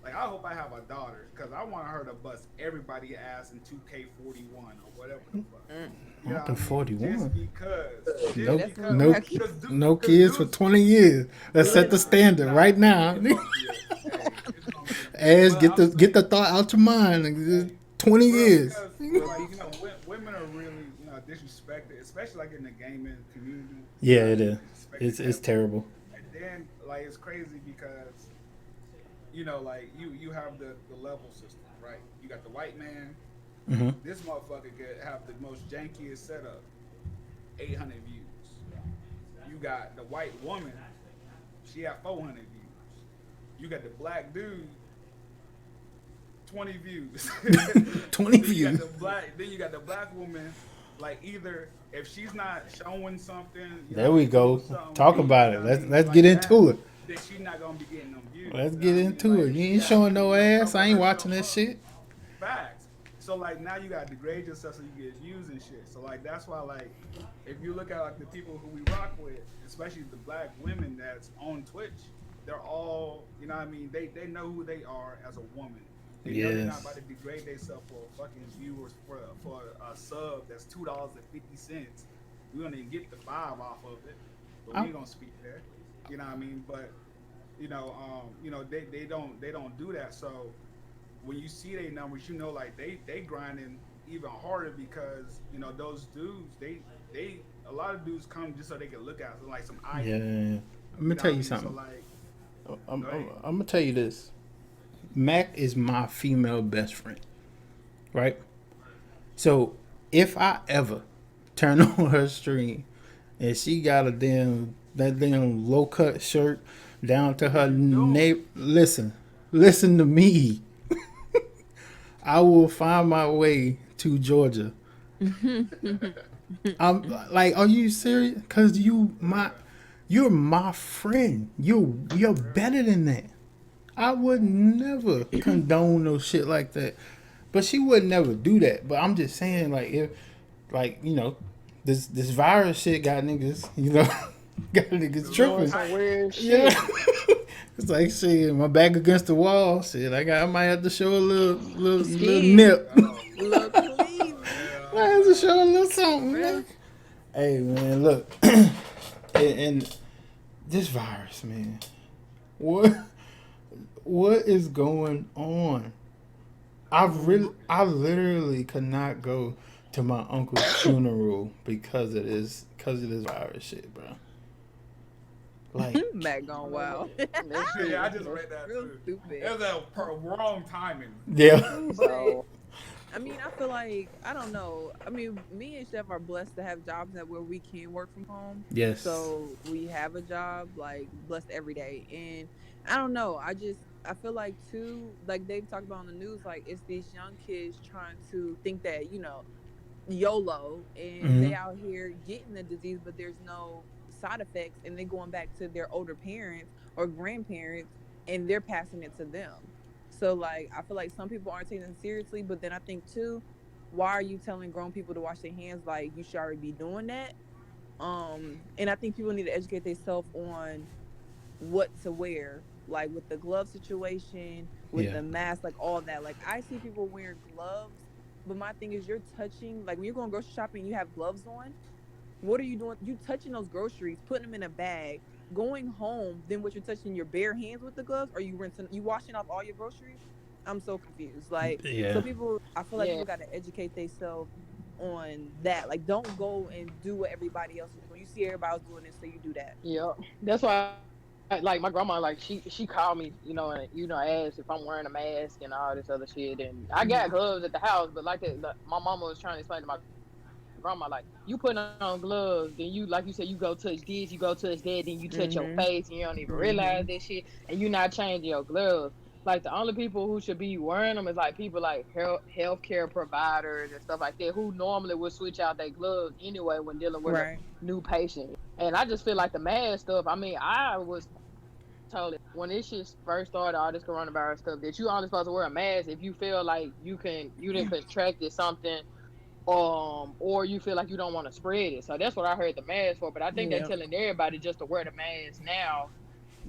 Like I hope I have a daughter because I want her to bust everybody ass in 2K41 or whatever the fuck. Not the 41. Just because. No kids for 20 years. Let's set the standard right now. As get the thought out your mind. 20 years. Because, women are really disrespected, especially like in the gaming community. Yeah, it is. It's terrible. And then like it's crazy because like you have the level system, right? You got the white man. Mm-hmm. This motherfucker could have the most jankiest setup, 800 views. You got the white woman, she had 400 views. You got the black dude, 20 views. 20 then views. Then you got the black woman, like either if she's not showing something. There we go. Talk about it. Let's get into it. Then she's not gonna be getting them views. Let's get into it. You ain't showing no ass. I ain't watching that shit. Facts. So like now you gotta degrade yourself so you get views and shit. So like that's why like if you look at like the people who we rock with, especially the black women that's on Twitch, they're all They know who they are as a woman. They know they're not about to degrade themselves for fucking viewers for a sub that's $2.50. We're gonna get the $5 off of it, but we ain't gonna speak there. You know what I mean? But they don't do that. So when you see their numbers, like they grinding even harder because those dudes they a lot of dudes come just so they can look at like some eye. Yeah. I'm gonna tell you something. So, like, I'm gonna tell you this. Mac is my female best friend, right? So if I ever turn on her stream and she got that damn low cut shirt down to her nape, listen to me. I will find my way to Georgia. I'm like, are you serious? Cause you're my friend. You're better than that. I would never condone no shit like that. But she would never do that. But I'm just saying, like, if, like, this virus shit got niggas, got niggas tripping. Some weird shit. Yeah. It's like, shit, my back against the wall. Shit, I might have to show a little nip. Look, please. I have to show a little something, man. Hey, man, look. and this virus, man. What is going on? I literally could not go to my uncle's funeral because of this virus shit, bro. Like, Mac gone wild. That Yeah, I shit. just read that Real too. stupid. It was wrong timing. yeah, But So I mean, I feel like I don't know. I mean, me and Chef are blessed to have jobs that where we can work from home. yes, So we have a job, like blessed every day. And I don't know. I feel like too, like they've talked about on the news, like it's these young kids trying to think that YOLO, and hmm they out here getting the disease, but there's no side effects, and they going back to their older parents or grandparents, and they're passing it to them. So like, I feel like some people aren't taking it seriously, but then I think too, why are you telling grown people to wash their hands? Like you should already be doing that. And I think people need to educate themselves on what to wear, like with the glove situation, with yeah, the mask, like all that. Like I see people wearing gloves, but my thing is you're touching, like when you're going grocery shopping, you have gloves on. What are you doing? You touching those groceries, putting them in a bag, going home. Then what you're touching your bare hands with the gloves? Are you rinsing? You washing off all your groceries? I'm so confused. Like so, yeah. people. I feel like yeah, people got to educate themselves on that. Like don't go and do what everybody else is doing. You see everybody else doing this, so you do that. yeah. That's why, like my grandma, like she called me, and asked if I'm wearing a mask and all this other shit. And I got Hmm. gloves at the house, but like that, my mama was trying to explain to my grandma, like you putting on gloves, then you, like you said, you go touch this, you go touch that, then you touch your Hmm. face, and you don't even realize Hmm. this shit, and you not changing your gloves. Like the only people who should be wearing them is like people like healthcare providers and stuff like that, who normally would switch out their gloves anyway when dealing with a Right. new patient. And I just feel like the mask stuff. I mean, I was told it when this shit first started, all this coronavirus stuff, that you only supposed to wear a mask if you feel like you didn't contracted something, or you feel like you don't want to spread it. So that's what I heard the mask for. But I think they're Yeah. telling everybody just to wear the mask now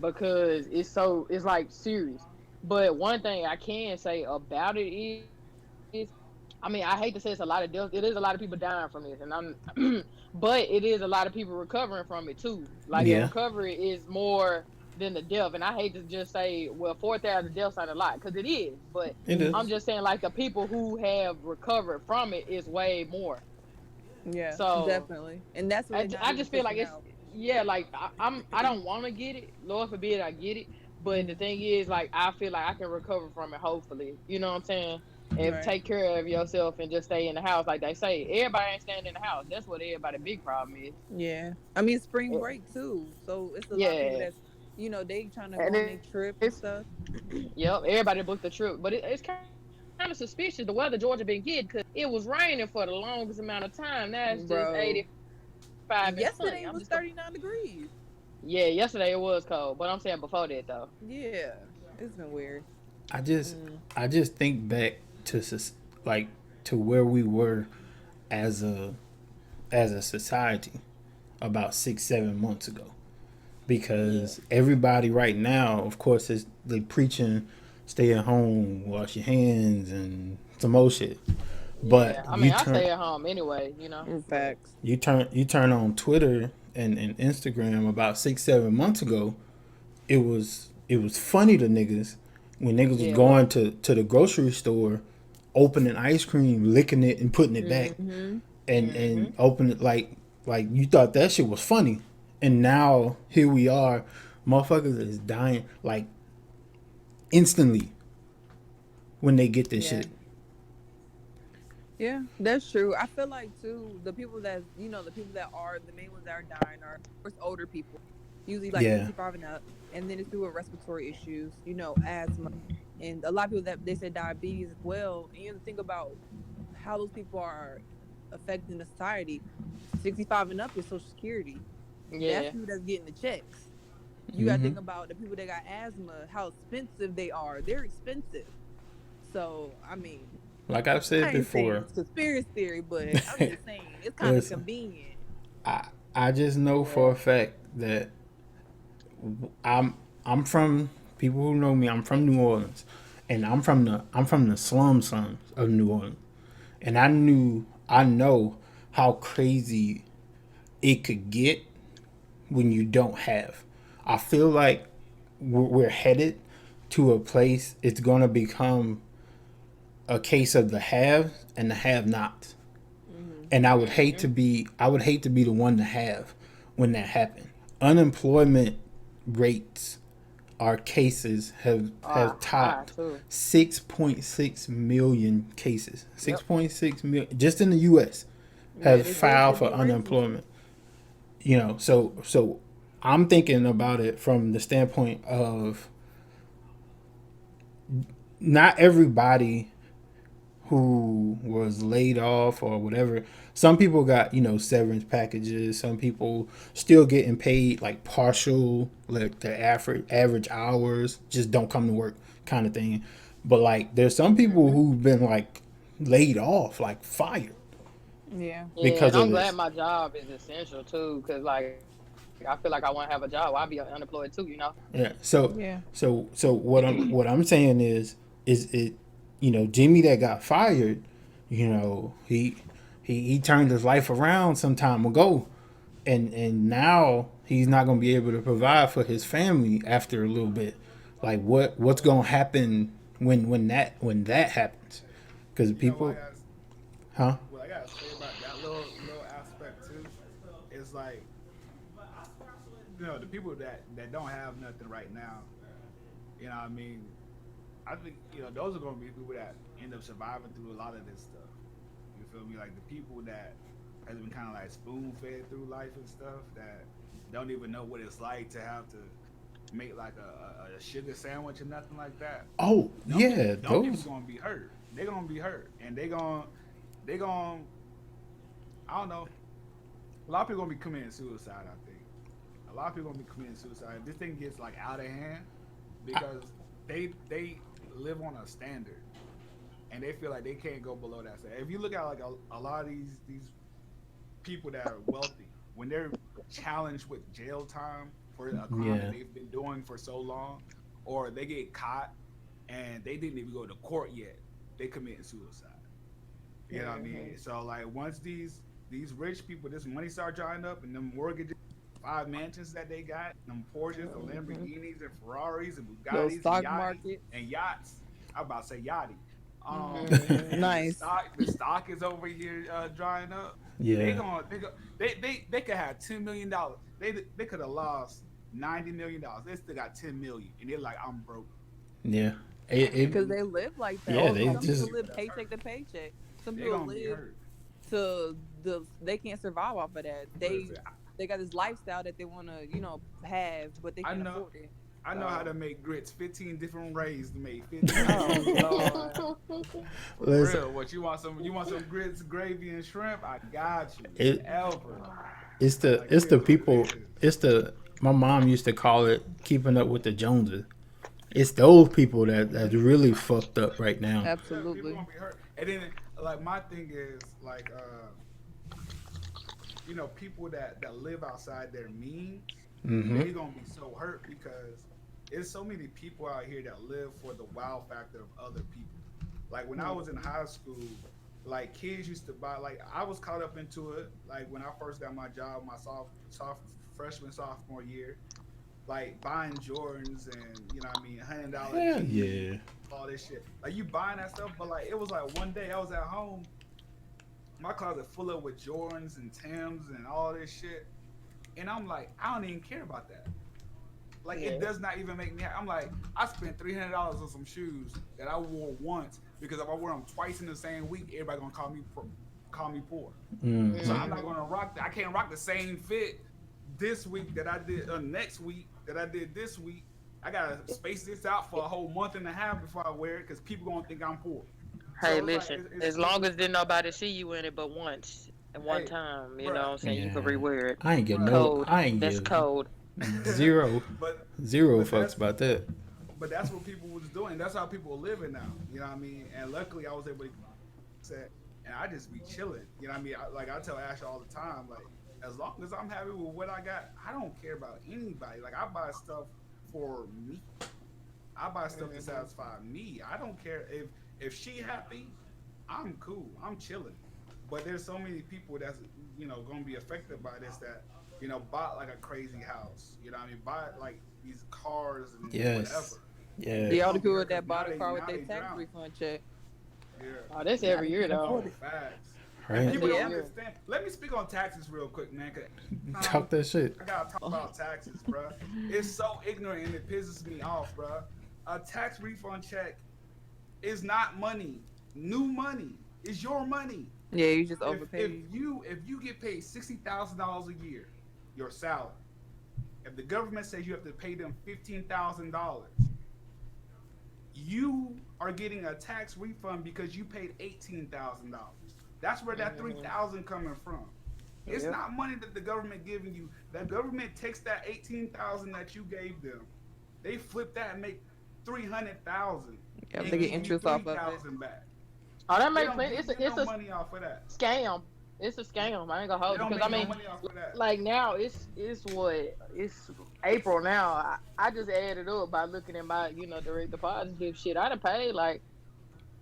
because it's like serious. But one thing I can say about it is, I mean, I hate to say it's a lot of deaths. It is a lot of people dying from this, and but it is a lot of people recovering from it too. Like the Yeah. Yeah, recovery is more than the death. And I hate to just say, well, 4,000 deaths ain't a lot, because it is. But it I'm is. just saying, like the people who have recovered from it is way more. Yeah. So Definitely. And that's what they're not I even just feel like pushing it's, out. yeah, like I don't want to get it. Lord forbid I get it. But the thing is, like, I feel like I can recover from it. Hopefully, you know what I'm saying. If Right. take care of yourself and just stay in the house, like they say, everybody ain't staying in the house. That's what everybody big problem is. Yeah. I mean, spring Eh, break too. So it's a lot of people Yeah, that's, they trying to go and on their trip and stuff. yep, everybody booked the trip, but it's kind of suspicious. The weather Georgia been getting, because it was raining for the longest amount of time. Now it's just Bro, 85 and sunny. I'm just yesterday it was 39 degrees. yeah, yesterday it was cold, but I'm saying before that though. Yeah. It's been weird. I just Mm. I just think back to like to where we were as a society about 6 7 months ago, Yeah, because everybody right now, of course, is they preaching stay at home, wash your hands, and some more shit. But yeah. I mean, I stay at home anyway. But Facts. you turn on Twitter and Instagram about 6 7 months ago, it was funny to niggas when niggas was yeah, going well, to the grocery store, opening ice cream, licking it, and putting it back, Mm-hmm. and open it like you thought that shit was funny, and now here we are, motherfuckers is dying like instantly when they get this Yeah. shit. Yeah, that's true. I feel like too, the people that are the main ones that are dying are, of course, older people, usually like Yeah, 65 and up, and then it's people with respiratory issues, asthma, and a lot of people that they said diabetes as well. And you have to think about how those people are affecting the society. 65 and up is Social Security. That's yeah, people that's getting the checks. You got to hmm think about the people that got asthma, how expensive they are. They're expensive. So, I mean, like I've said I ain't saying before. it's conspiracy theory, but I'm just saying it's kind of Listen, convenient. I just know for yeah, a fact that I'm I'm from people who know me. I'm from New Orleans, and I'm from the slums of New Orleans, and I know how crazy it could get when you don't have. I feel like we're headed to a place. It's gonna become a case of the have and the have nots, Hmm. and I would hate to hmm be the one to have when that happened. Unemployment rates, our cases have High topped too. 6.6 million cases. Yep. 6.6 million just in the U.S. Yeah, have they raised filed it for be raising. unemployment. So I'm thinking about it from the standpoint of not everybody who was laid off or whatever. Some people got, severance packages. Some people still getting paid like partial, like the average hours, just don't come to work kind of thing. But like there's some people Hmm. who've been like laid off, like fired Yeah. Yeah, because and of I'm glad this. my job is essential too, cause like I feel like I want to have a job. I'll be unemployed too, you know. Yeah. So Yeah. so what I'm saying is it, Jimmy that got fired, he turned his life around some time ago, and now he's not gonna be able to provide for his family after a little bit. Like what's gonna happen when that happens? Because You know what people, huh? I gotta say about that little aspect too is like, the people that don't have nothing right now. I mean, I think those are gonna be people that end up surviving through a lot of this stuff. You feel me? Like the people that has been kind of like spoon fed through life and stuff that don't even know what it's like to have to make like a sugar sandwich or nothing like that. Oh Them yeah, them people those. gonna be hurt. They're gonna be hurt, and they gonna I don't know. A lot of people gonna be committing suicide. I think a lot of people gonna be committing suicide. If this thing gets like out of hand because they live on a standard and they feel like they can't go below that standard. If you look at like a lot of these people that are wealthy, when they're challenged with jail time for a crime that Yeah, they've been doing for so long, or they get caught and they didn't even go to court yet, they committing suicide. You know what I mean? Hmm. So like once these rich people, this money start drying up, and them mortgages, 5 mansions that they got, them Porsches, and Hmm. Lamborghinis, and Ferraris, and Those Bugattis, and stock yachties, markets. and yachts. I'm about to say yachty. Hmm. And the Nice. stock is over here drying up. They yeah. going they go they could have $10 million. They could have lost $90 million. They still got 10 million, and they're like, I'm broke. Yeah. I It can't Because believe they live like that. yeah, those they Some gonna be the people just people live that's paycheck hurt. to paycheck. Some They're people gonna be live hurt. to they can't survive off of that. Listen, They got this lifestyle that they want to have, but they I can't know afford it. I know how So to make grits. 15 different ways to make 15 oh different grits. lord, For let's real. What you want some? You want some grits, gravy, and shrimp? I got you. it Whatever. it's the Like it it's the is what it people is. it's the my mom used to call it keeping up with the Joneses. It's those people that's really fucked up right now. Yeah, people absolutely. gonna be hurt. And then like my thing is like people that live outside their means, Mm-hmm. they gonna be so hurt because there's so many people out here that live for the wow factor of other people. Like when I was in high school, like kids used to buy. Like I was caught up into it. Like when I first got my job, my freshman sophomore year, like buying Jordans and what I mean, $100 Hell jeans, yeah. all this shit. Like you buying that stuff, but like it was like one day I was at home, my closet full up with Jordans and Tims and all this shit, and I'm like, I don't even care about that. Like it Yeah. does not even make me. I'm like, I spent $300 on some shoes that I wore once because if I wear them twice in the same week, everybody gonna call me poor. Mm-hmm. So I'm not Hmm. gonna rock. I can't rock the same fit this week that I did next week that I did this week. I gotta space this out for a whole month and a half before I wear it because people gonna think I'm poor. Hey, So it's like listen. As long as didn't nobody see you in it but once and one hey, time, you know bruh, what I'm saying? You could Yeah. rewear it. I ain't give bruh. no. Code. I ain't That's give code. zero but zero but fucks about that. that's what people was doing. That's how people are living now. You know what I mean? And luckily, I was able to set, and I just be chilling. You know what I mean? Like I tell Ash all the time, like as long as I'm happy with what I got, I don't care about anybody. Like I buy stuff for me. I buy stuff to Hmm. satisfy me. I don't care if she happy, I'm cool. I'm chilling. But there's so many people that's gonna be affected by this that bought like a crazy house. You know what I mean? Bought like these cars and Yes. whatever. And Yeah. they The gonna be article hurt with because that bought a car with now their they tax drown. refund check. Yeah. Oh, that's Now every they year can't though. afford Oh, it. facts. And Right. people don't Yeah. understand. Let me speak on taxes real quick, man. 'Cause, Talk that shit. I gotta talk about taxes, bro. It's so ignorant and it pisses me off, bro. A tax refund check is not money. New money is your money. Yeah, you just If overpaid. you get paid $60,000 a year, your salary. If the government says you have to pay them $15,000, you are getting a tax refund because you paid $18,000. That's where that 3,000 coming from. It's Yep. not money that the government giving you. The government takes that 18,000 that you gave them, they flip that and make 300,000 Yeah, and they get give you interest off of it. 3,000 back. Oh, that They makes don't sense. give It's you it's no a money off of that. scam. It's a scam. I ain't gonna They hold you don't because make I no mean, money off of that. like now it's what it's April now. I just added up by looking at my direct deposit shit. I done paid like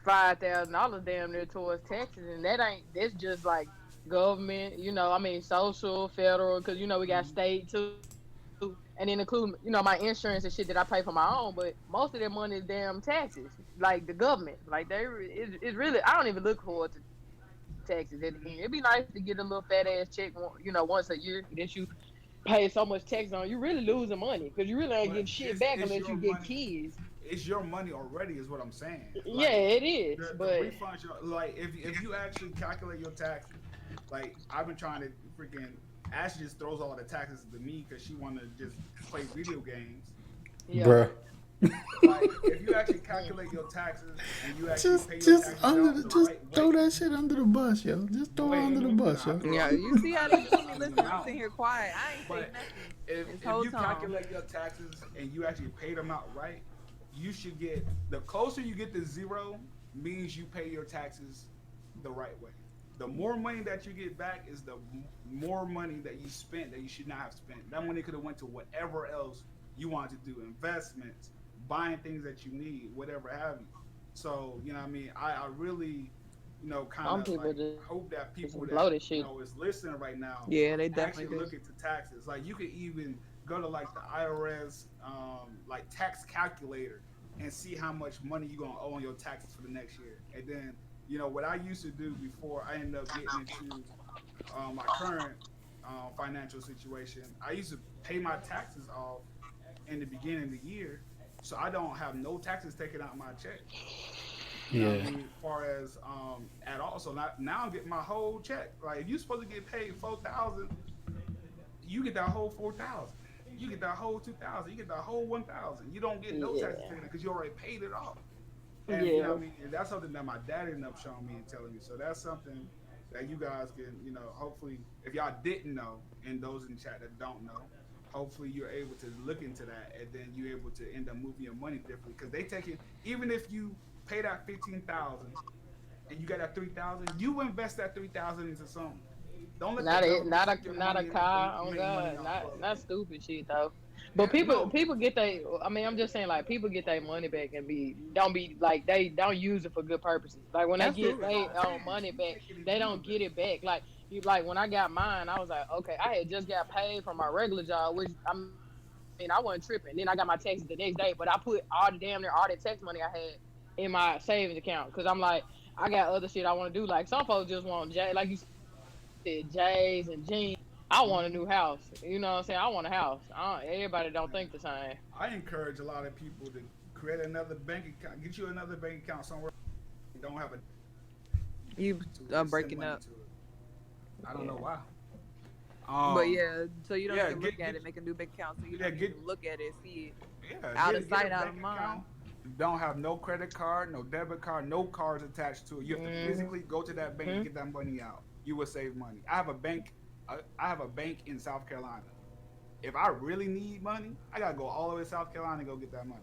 $5,000 damn near towards taxes, and that's just like government. I mean social, federal, because we got Mhm. state too, and then include my insurance and shit that I pay for my own. But most of that money is damn taxes, like the government. Like it's really I don't even look forward to taxes at the end. It'd be nice to get a little fat ass check, once a year that you pay so much tax on. You really losing money because you really ain't getting But shit back it's unless you your get money. kids. It's your money already, is what I'm saying. Yeah, Like it is, the but refunds, like if you actually calculate your taxes, like I've been trying to freaking. Ashley just throws all the taxes to me because she want to just play video games. yeah. Bruh. But like, if you actually calculate your taxes and you actually pay your Just taxes under out the the just right throw way, that shit under the bus, yo. Just the throw it way under the bus, I yo. throw Yeah, out you see how they do me? the Listen, I'm amount. sitting here quiet. I ain't say But nothing this if whole you time. calculate your taxes and you actually pay them out right, you should get the closer you get to zero means you pay your taxes the right way. The more money that you get back is the more money that you spent that you should not have spent. That money could have went to whatever else you wanted to do, investments, buying things that you need, whatever have you. So, you know what I mean? I really, kind Some of people like just hope that people blow that, this shit. is listening right now Yeah, they actually definitely do. look into taxes. Like you could even go to like the IRS like tax calculator and see how much money you're gonna owe on your taxes for the next year. And then, what I used to do before I ended up getting into my current financial situation, I used to pay my taxes off in the beginning of the year, so I don't have no taxes taken out of my check. You know what I Yeah. mean? As far as at all. So now I'm getting my whole check. Like if you're supposed to get paid 4,000, you get that whole 4,000. You get that whole 2,000. You get that whole 1,000. You don't get no taxes Yeah, taken because you already paid it off. And you know yeah. what I mean? And that's something that my dad ended up showing me and telling me. So that's something that you guys can, hopefully, if y'all didn't know, and those in the chat that don't know, hopefully you're able to look into that, and then you're able to end up moving your money differently. Because they take it, even if you pay that 15,000 and you got that 3,000, you invest that 3,000 into something. Don't let the Not a government not take your a not a money car. and Oh make money God, off not of it. not stupid shit though. But Yeah, people no, people get they. I mean, I'm just saying like people get their money back and don't be like they don't use it for good purposes. Like when they get true. Absolutely. That's their what I'm saying. money You back, take it and they use don't it. get it back. Like when I got mine, I was like, okay, I had just got paid from my regular job, which I mean I wasn't tripping. Then I got my taxes the next day, but I put all the damn near all the tax money I had in my savings account because I'm like I got other shit I want to do. Like some folks just want like you said, J's and jeans. I want a new house. You know what I'm saying? I want a house. Everybody don't think the same. I encourage a lot of people to create another bank account, get you another bank account somewhere. You don't have a You to it, just send breaking money up. to it. I don't know Yeah. why. But yeah, so you don't Yeah, even get look at get it, make a new bank account, so you yeah don't get even look at it, see it. yeah Out of get a sight, out of bank mind. account. Don't have no credit card, no debit card, no cards attached to it. You have to Mm-hmm. physically go to that bank and get that money out. You will save money. I have a bank in South Carolina. If I really need money, I gotta go all the way to South Carolina and go get that money.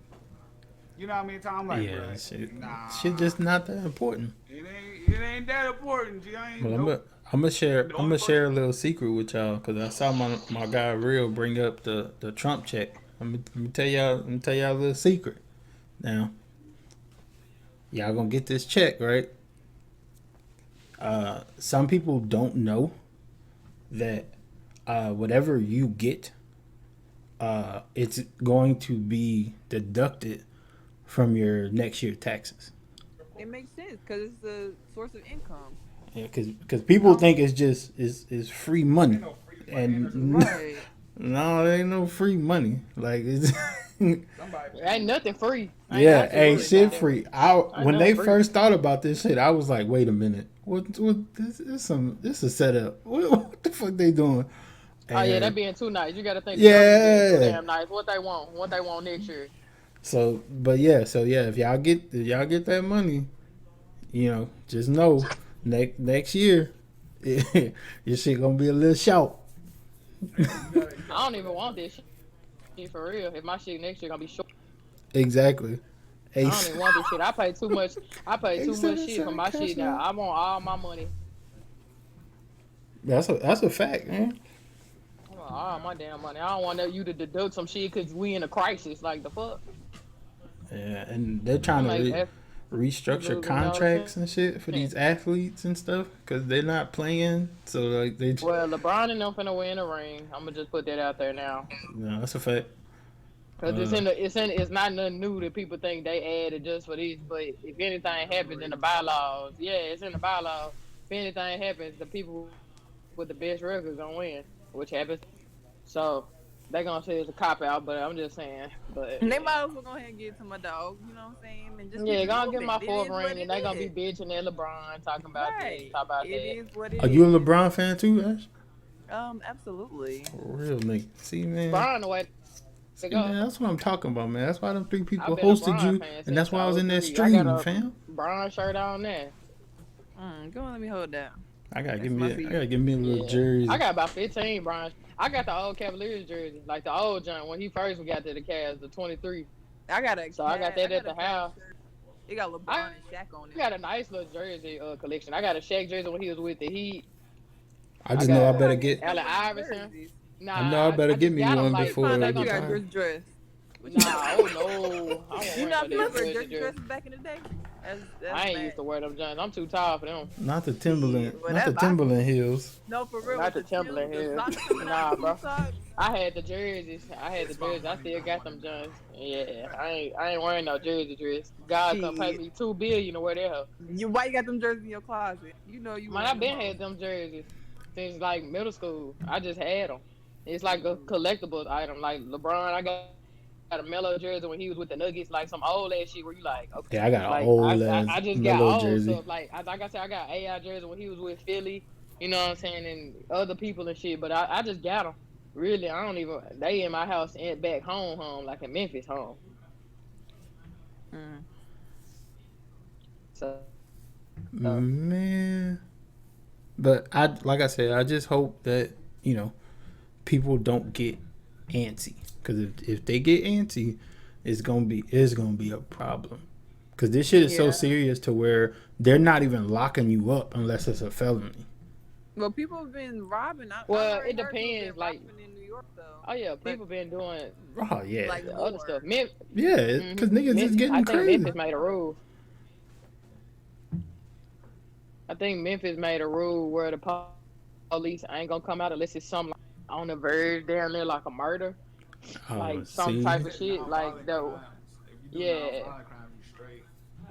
You know what I mean? Tom, I'm like, bro, Yeah, shit nah, just not that important. it ain't that important. G. I ain't Well, nope. I'm gonna share The I'm only gonna share a person, little secret with y'all because I saw my guy Real bring up the Trump check. Let me tell y'all a little secret. Now, y'all gonna get this check, right? Some people don't know that whatever you get, it's going to be deducted from your next year taxes. It makes sense because it's a source of income. Yeah, because people think it's just is free money, Ain't no free bananas. and Right. no, there ain't no free money. Like it's Somebody Ain't paying. nothing free. Ain't yeah, nothing hey, free. shit Goddamn. free. Ain't When nothing they free. first thought about this shit, I was like, wait a minute, what this a setup? What the fuck they doing? Oh yeah, that And being too nice. You got to think the government being too yeah, damn nice. What they want next year. so yeah, if y'all get that money, just know next year, your shit gonna be a little short. Man, you I gotta don't even put want this shit for real. If my shit next year gonna be short, Exactly. I don't Ace. even want this shit. I pay too much. I pay too Ace much said shit for my cash shit now. out. I want all my money. That's a fact, man. I want all my damn money. I don't want you to deduct some shit because we in a crisis. Like the fuck. Yeah, and they're I trying to make be restructure losing no sense. contracts and shit for these athletes and stuff because they're not playing. So like Well, LeBron and them finna win a ring. I'm gonna just put that out there now. that's a fact. Cause it's not nothing new that people think they added just for this. But if anything happens in the bylaws, yeah, it's in the bylaws. If anything happens, the people with the best records gonna win, which happens. So they gonna say it's a cop out, but I'm just saying. But And they might as well go ahead and get it to my dog. You know what I'm saying? And just keep yeah, it gonna get moving. my It fourth is what ring, and it they gonna be is. bitching at LeBron, talking about this, Right. talk about It that. is what it Are you a is. LeBron fan too, Ash? Absolutely. For real, nigga. See, man. LeBron the way to See, man, go. that's what I'm talking about, man. That's why them three I've people been a hosted Bron you, fan and that's since why I was in that '03. I got stream, a fam. Bron shirt on there. Go on, let me hold that. I gotta give That's my me, I feet. gotta give me a little Yeah, I jersey. got about 15 Bron. I got the old Cavaliers jersey, like the old John when he first got to the Cavs, the 23. So I got I that got at a the Cavs house. shirt. It got I LeBron and Shaq on it. got a nice little jersey collection. I got a Shaq jersey when he was with the Heat. I I just know I Where got better I get get. them Allen Iverson. jerseys? Nah, I know I better I get just me got them one Let me like before find it out you got retire. George dress. What you nah. got? Oh no, I won't You wear no not damn familiar with jersey jersey jersey. dresses back in the day? That's I ain't used mad. to wear them Johns. I'm too tall for them. Not the Shit. Timberland, Well, not the that's my Timberland heels. no for real Not with the Timberland the here. socks coming out the Nah, boot bro. socks. I had the jerseys. I had the it's about jerseys. I money, still not got money, them man. Johns. Yeah, I ain't wearing no jersey dress. God come pay Shit. me $2 billion to wear that. Hoe. Why you got them jerseys in your closet? You know you Man, wearing I them been hoes. had them jerseys since like middle school. I just had them. It's like a collectible item. Like LeBron, I got a Melo jersey when he was with the Nuggets, like some old ass shit where you like, okay. Yeah, I got an Like old I ass just got Melo old jersey. stuff. Like I said, I got AI jersey when he was with Philly. You know what I'm saying, and other people and shit. But I just got them. Really, I don't even. They in my house and back home, like in Memphis, home. Mm. So Man, but like I said, I just hope that you know people don't get antsy because if they get antsy, it's gonna be a problem. Because this shit is so Yeah. serious to where they're not even locking you up unless it's a felony. Well, people have been robbing. I've well, already it heard people been depends. Like, robbing in New York though. oh yeah, But people been doing Oh yeah, like the other stuff. more. yeah, because niggas is I getting think crazy. Memphis made a rule. I think Memphis made a rule where the police ain't gonna come out unless it's something like on the verge down there, like a murder, Oh, like some see, type They of said shit, like non-violent the crimes. If you do yeah, non-violent crimes, you straight.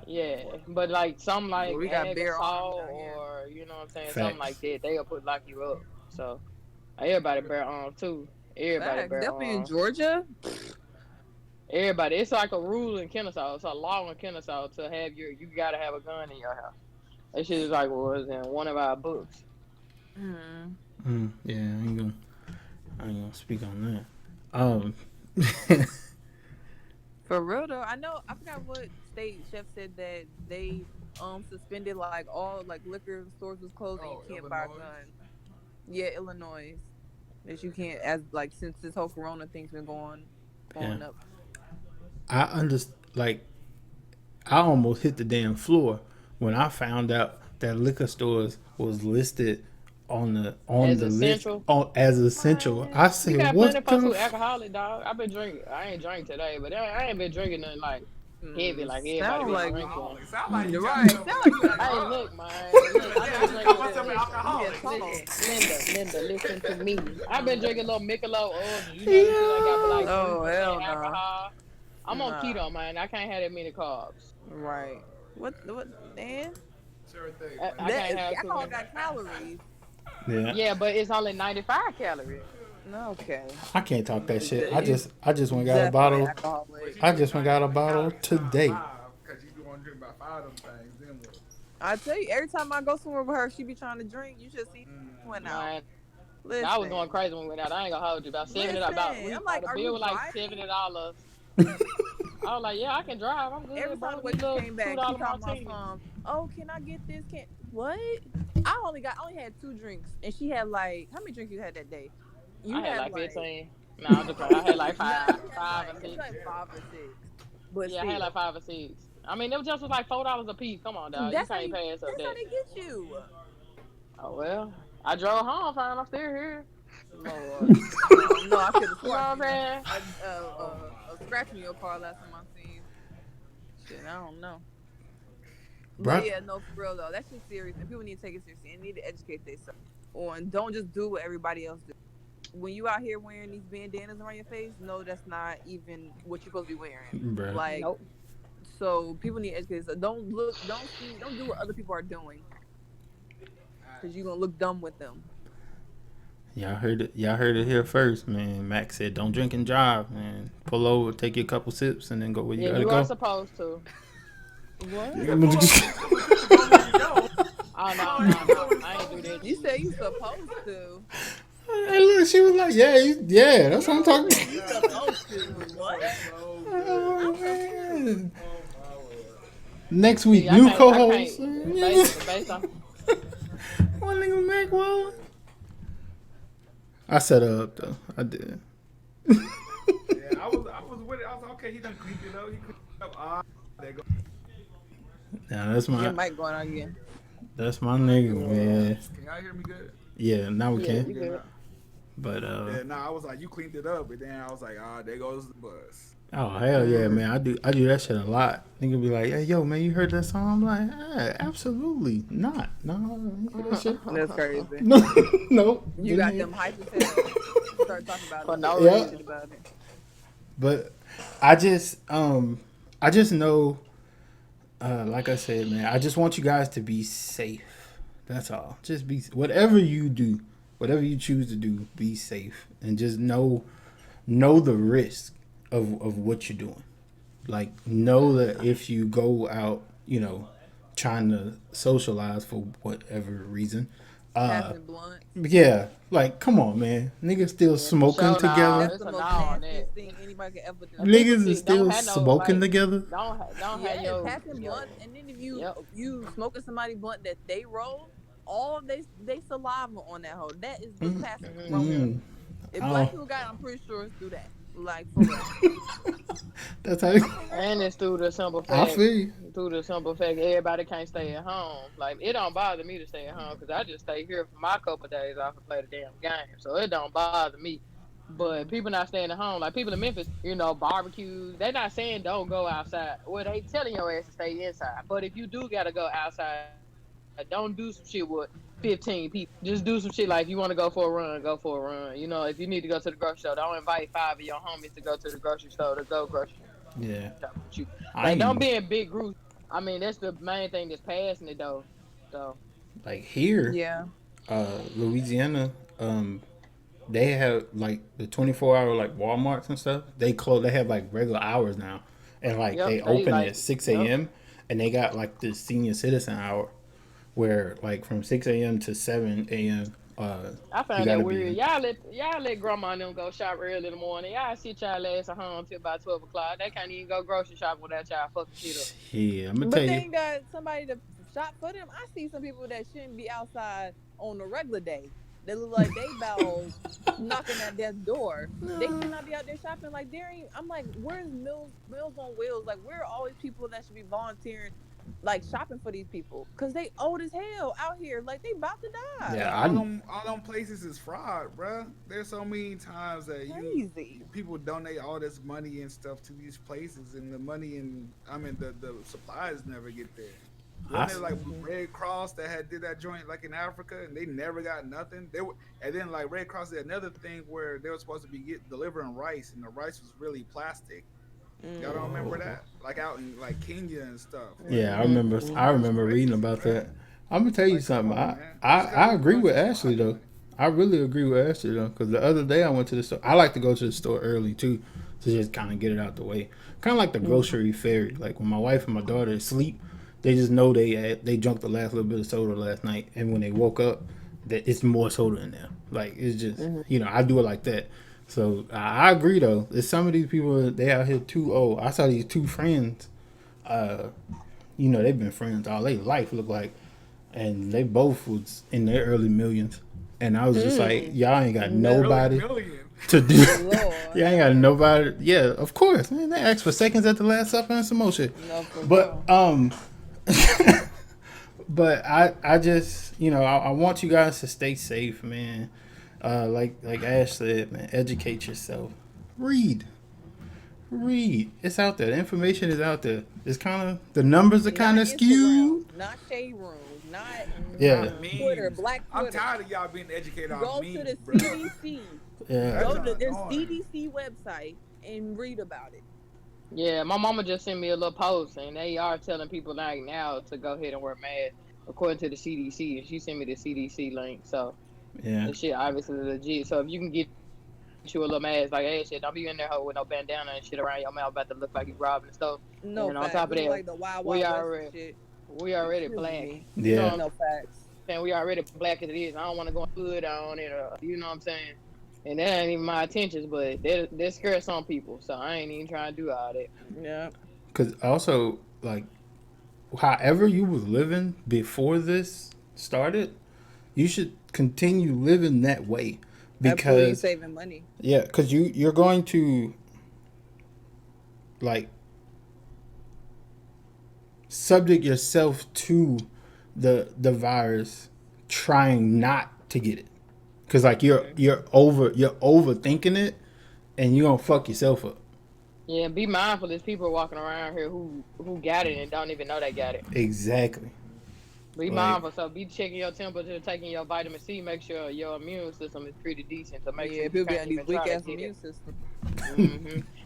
yeah. But like some Well, like we got ag bare arms assault down here. or you know what I'm saying, something like facts. that, they'll put lock you up. So everybody bear arms too. Everybody Facts. bear Definitely in arms. Georgia. Everybody. It's like a rule in Kennesaw. It's a law in Kennesaw to have you gotta have a gun in your house. That shit is like was in one of our books. Mm. Yeah, I ain't gonna speak on that. Um, For real though, I know. I forgot what state chef said that they suspended like all like liquor stores was closed and you Oh, can't buy a Illinois. gun. Yeah, Illinois. That you can't as like since this whole Corona thing's been yeah, going up. I understand. Like, I almost hit the damn floor when I found out that liquor stores was listed on As the list essential. as essential. What? I You said, got plenty "What of folks the?" who alcoholic, dog. I've been drinking. I ain't drink today, but I ain't been drinking nothing like heavy like everybody Sound You been like drinking. alcoholic. Sound like you you're tell right. yourself Sound like like you you a a Hey, drug. drug. look, man. Look, I've Yeah, been I just call drinking. myself an Yeah, alcoholic. talk. Linda, listen to me. I've been drinking a little Michelob Ultra. You know them shit I got Yeah. like three Oh percent hell no. alcohol. I'm on Nah. keto, man. I can't have that many carbs. Right. What man? So everything, I, man. I can't That have too alcohol many. got calories. Yeah. Yeah, but it's only 95 calories. Okay. I can't talk that shit. He's I just went got a definitely bottle. But alcoholic. she I put just went got a 95 bottle calories times today. five because you want to drink about five of them things. Then what? I tell you, every time I go somewhere with her, she be trying to drink. You should see went out. Man, I was going Listen, crazy when we went out. I ain't gonna hold you. About $70. About listen. we I'm our like, the are bill you was like driving? $70. I was like, yeah, I can drive. I'm Every good, time bro. the These waitress little came two back, she dollar called my martinis. phone. Oh, can I get this? Can what? I only had 2 drinks, and she had like how many drinks you had that day? You I had had like like 15. Nah, I'm just playing. I had like no, five, you had five or like it's six. like 5 or 6, but Yeah, I had like still, 5 or 6. I mean, it was just was like $4 a piece. Come on, dog. You that's how can't you. pass up That's how that. they get you. Oh well. I drove home, fine. I'm still here. Lord. No, I could have You know sworn I what I'm seen saying? a scratch in your car last time I seen you. Shit, I don't know. But Bruh. yeah, no, for real though, that shit's serious, and people need to take it seriously and need to educate themselves on. Don't just do what everybody else do. When you out here wearing these bandanas around your face, no, that's not even what you're supposed to be wearing. Bruh. Like, Nope. so people need to educate themselves. Don't look, don't see, don't do what other people are doing because you're gonna look dumb with them. Y'all heard it. Y'all heard it here first, man. Max said, "Don't drink and drive, man. Pull over, take your couple sips, and then go where you Yeah, gotta you are go." supposed to. What? Pull over, you go where you go. Oh no, no, no. I ain't do that You shit. say you supposed to? Hey, look, she was like, "Yeah, yeah, that's what I'm You talking." said you supposed to? What? So Oh, I'm confused. man. oh my lord. Next See, week, new I co-host. can't. Based on. One nigga Mac Wallen. I set her up though. I did. Yeah, I was with it. I was like, okay, he done cleaned it up. He cleaned it up. There go. Now that's Your my mic going on again. nigga, Yeah. man. Can y'all hear me good? Yeah, now we Yeah, can. you Good good. now. But Yeah, nah, I was like, you cleaned it up, and then I was like, there goes the bus. oh hell yeah, man. I do that shit a lot. Nigga be like, "Hey yo, man, you heard that song?" I'm like, absolutely not. No, you hear that shit? That's crazy. No, no. You Didn't got hear. them hype as hell. Start talking about For it. no Yeah. Shit about it. But I just know, like I said, man, I just want you guys to be safe. That's all. Just be whatever you do, whatever you choose to do, be safe and just know the risk of what you're doing. Like know that if you go out, trying to socialize for whatever reason, Passing blunt. yeah, like come on, man, niggas still Yeah, for smoking sure. Nah, together. That's it's the a most no on that. nastiest thing anybody could ever do. And people Niggas is see don't still have no smoking like together. don't have Yeah, your passing blunts, and then if yep. you smoking somebody blunt that they roll, all they saliva on that hoe. That is what's Mm, passing smoke. Mm-hmm. mm. If black Oh, people got it, I'm pretty sure it's through that. Like for real. that's how. I'm for And real. it's through the simple I fact, feel you. everybody can't stay at home. Like it don't bother me to stay at home because I just stay here for my couple of days off and play the damn game, so it don't bother me. But people not staying at home, like people in Memphis, barbecues. They're not saying don't go outside. Well, they telling your ass to stay inside. But if you do gotta go outside, don't do some shit with 15 people. Just do some shit like if you want to go for a run, go for a run. If you need to go to the grocery store, don't invite 5 of your homies to go to the grocery store to go grocery shopping with you. Yeah, Like, don't be I in big ain't groups. I mean, that's the main thing that's passing it though. So like here, Yeah. Louisiana. They have like the 24-hour like WalMarts and stuff. They close. They have like regular hours now, and like yep, they they open like at 6 yep. a.m. and they got like the senior citizen hour where like from 6 a.m. to 7 a.m. I You found got that to be weird. in. Y'all let grandma and them go shop early in the morning. Y'all sit y'all ass at home till about 12 o'clock. They can't even go grocery shopping without y'all fucking shit up. Yeah, I'm gonna tell But they you. ain't got somebody to shop for them. I see some people that shouldn't be outside on a regular day. They look like they about knocking at their door. They should not be out there shopping. Like there ain't. I'm like, where's Meals on Wheels? Like where are all these people that should be volunteering, like shopping for these people? Cause they old as hell out here. Like they about to Man, die. Yeah, all them places is fraud, bruh. There's so many times that Crazy. people donate all this money and stuff to these places, and the money and the supplies never get there. I, Wasn't it like Red Cross that had did that joint like in Africa, and they never got nothing? They were, and then like Red Cross did another thing where they were supposed to be delivering rice, and the rice was really plastic. Y'all don't remember that? Like out in like Kenya and stuff. Like yeah, Mm-hmm. I it was remember reading crazy, about bro. that. I'm gonna tell you Like, come something. on, I man. I, Just because I it's agree brunch, with it's Ashley fine. though. Like, I really agree with Ashley though, because the other day I went to the store. I like to go to the store early too, to just kind of get it out the way. Kind of like the grocery ferry. Like when my wife and my daughter is asleep, they just know they drank the last little bit of soda last night, and when they woke up, that it's more soda in there. Like it's just I do it like that. So I agree though. There's some of these people they out here too old. I saw these two friends. Uh, they've been friends all their life. Look like and they both was in their early millions. And I was just like, y'all ain't got early nobody million. to do. Lord, Y'all ain't got nobody. Yeah, of course. Man, they asked for seconds at the Last Supper and some more shit. no, for But real. but I just I want you guys to stay safe, man. Like Ash said, man, educate yourself. Read. Read. It's out there. The information is out there. It's kind of the numbers are kind Not of Instagrams, skewed. not shade rooms, Yeah. Not Twitter, memes. Black I'm Twitter. tired of y'all being educated off Go to the memes, bro. CDC. Yeah. That's Go to the annoying. CDC website and read about it. Yeah, my mama just sent me a little post, and they are telling people like now to go ahead and wear masks according to the CDC, and she sent me the CDC link. So Yeah. this shit obviously legit. So if you can get you a little mask, like hey shit, don't be in there hoe with no bandana and shit around your mouth about to look like you robbing the store. And on No top of facts. that, Looking like the Wild we Wild West and already shit. we It already kills black. me. You know what Yeah. I'm No saying? We facts. already black as it is. I don't want to go in the hood on it, or you know what I'm saying. And that ain't even my intentions, but that scares some people. So I ain't even trying to do all that. Yeah. Cause also like, however you was living before this started, you should continue living that way, Absolutely, you because saving money. yeah, because you're going to like subject yourself to the virus, trying not to get it, because like you're overthinking it, and you're gonna fuck yourself up. Yeah, be mindful. There's people walking around here who got it and don't even know they got it. Exactly. Be Like mindful. So be checking your temperature, taking your vitamin C. Make sure your immune system is pretty decent. To make sure Yeah, you people can't got these even weak try to ass get it. immune system.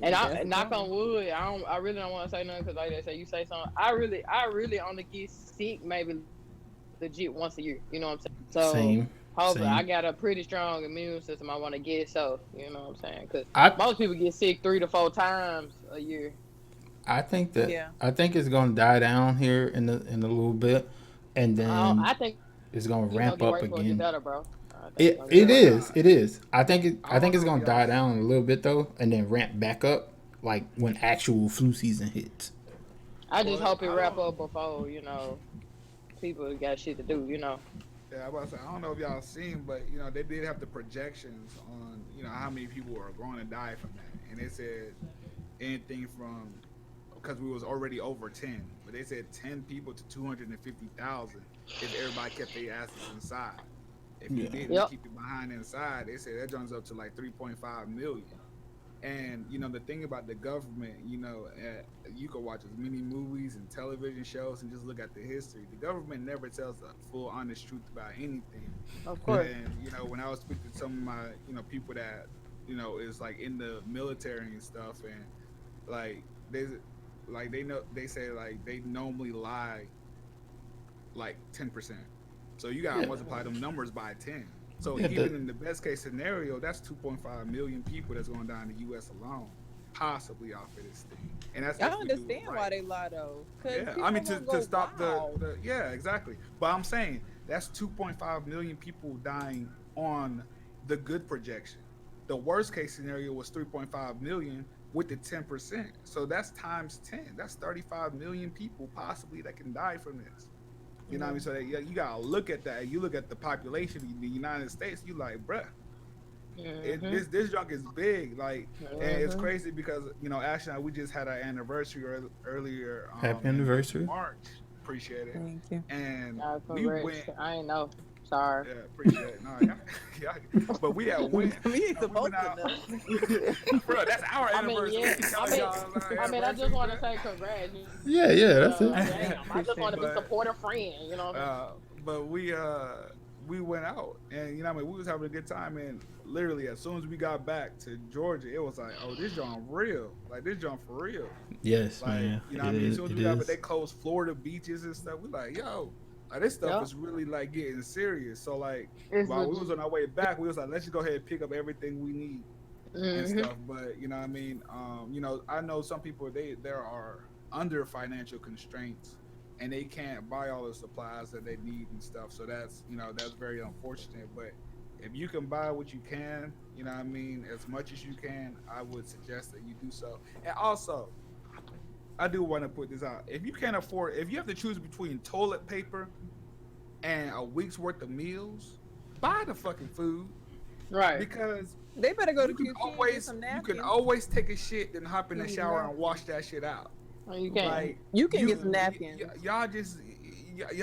And That's I the knock on problem. wood. I really don't want to say nothing because like they say you say something. I really only get sick maybe legit once a year. You know what I'm saying? So same, hopefully I got same. a pretty strong immune system. I want to get so you know what I'm saying because I most people get sick 3 to 4 times a year. I think that Yeah. I think it's gonna die down here in a little bit, and then I think it's gonna get it's worse gonna before it get ramp better, up bro. again. I think it's gonna get It worse. it Yeah, is nah. it is. I I think don't it's know if gonna y'all. die down a little bit though, and then ramp back up like when actual flu season hits. I just Well, hope it I wrap don't. up before people got shit to do. Yeah, I was about to say, I don't know if y'all seen, but they did have the projections on how many people are going to die from that, and they said anything from because we was already over 10, but they said 10 people to 250,000 if everybody kept their asses inside. If you Yeah. didn't Yep. keep it behind inside, they said that jumps up to like 3.5 million. And the thing about the government, you can watch as many movies and television shows and just look at the history. The government never tells the full, honest truth about anything. Of Yeah. course. And when I was speaking to some of my, people that is like in the military and stuff, and like they know they say like they normally lie like 10%. So you gotta Yeah. multiply them numbers by 10. So Yeah. even in the best case scenario, that's 2.5 million people that's going down in the U.S. alone, possibly off of this thing. And that's I if we do it understand why right. they lie though, cause Yeah, I people mean gonna to go stop wild. yeah, exactly. But I'm saying that's 2.5 million people dying on the good projection. The worst case scenario was 3.5 million with the 10%. So that's times 10. That's 35 million people possibly that can die from this. You know what I mean? So that, yeah, you gotta look at that. You look at the population of the United States. You like, bruh, Mhm. this junk is big. Like, and it's Mhm. crazy because Ashley and I, we just had our anniversary earlier Happy in anniversary. March. Appreciate it. Thank you. And we Congrats. went. I ain't know. Sorry. Yeah, appreciate it. No, yeah, yeah. But we had went. We ain't We went supposed to out. know. Bro, that's our I mean, anniversary. yeah. We I telling mean, y'all our I mean, I anniversary, just want bro. to say congrats. Yeah, yeah, that's it. Damn. I just want to be But supportive friend. You know what I mean? but we went out and I mean we was having a good time and literally as soon as we got back to Georgia it was like, oh, this joint real, like this joint for real. Yes, Like, man. what I mean, as soon as It we got, but is. they closed Florida beaches and stuff. We like, yo, This stuff Yep. is really like getting serious. So like It's while we was legit. on our way back, we was like, let's just go ahead and pick up everything we need and Hmm. stuff. But you know what I mean? I know some people there are under financial constraints and they can't buy all the supplies that they need and stuff. So that's very unfortunate. But if you can buy what you can, you know what I mean, as much as you can, I would suggest that you do so. And also, I do want to put this out. If you can't afford, if you have to choose between toilet paper and a week's worth of meals, buy the fucking food Right. because They better go to you can QT and get always some you can napkins. always take a shit and hop in the You shower and napkins. wash that shit out. You can. Like You can you, get some napkins. y'all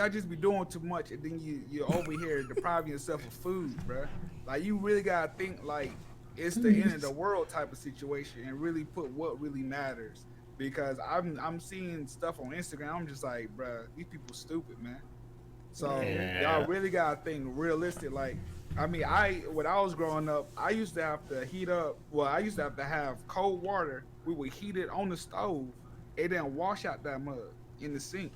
just be doing too much and then you over here depriving yourself of food, bruh. Like you really gotta think like it's the end of the world type of situation and really put what really matters. Because I'm seeing stuff on Instagram. I'm just like, bruh, these people stupid, man. So Yeah. y'all really gotta think realistic. Like, I mean, when I was growing up, I used to have to heat up. Well, I used to have to have cold water. We would heat it on the stove, and then wash out that mud in the sink.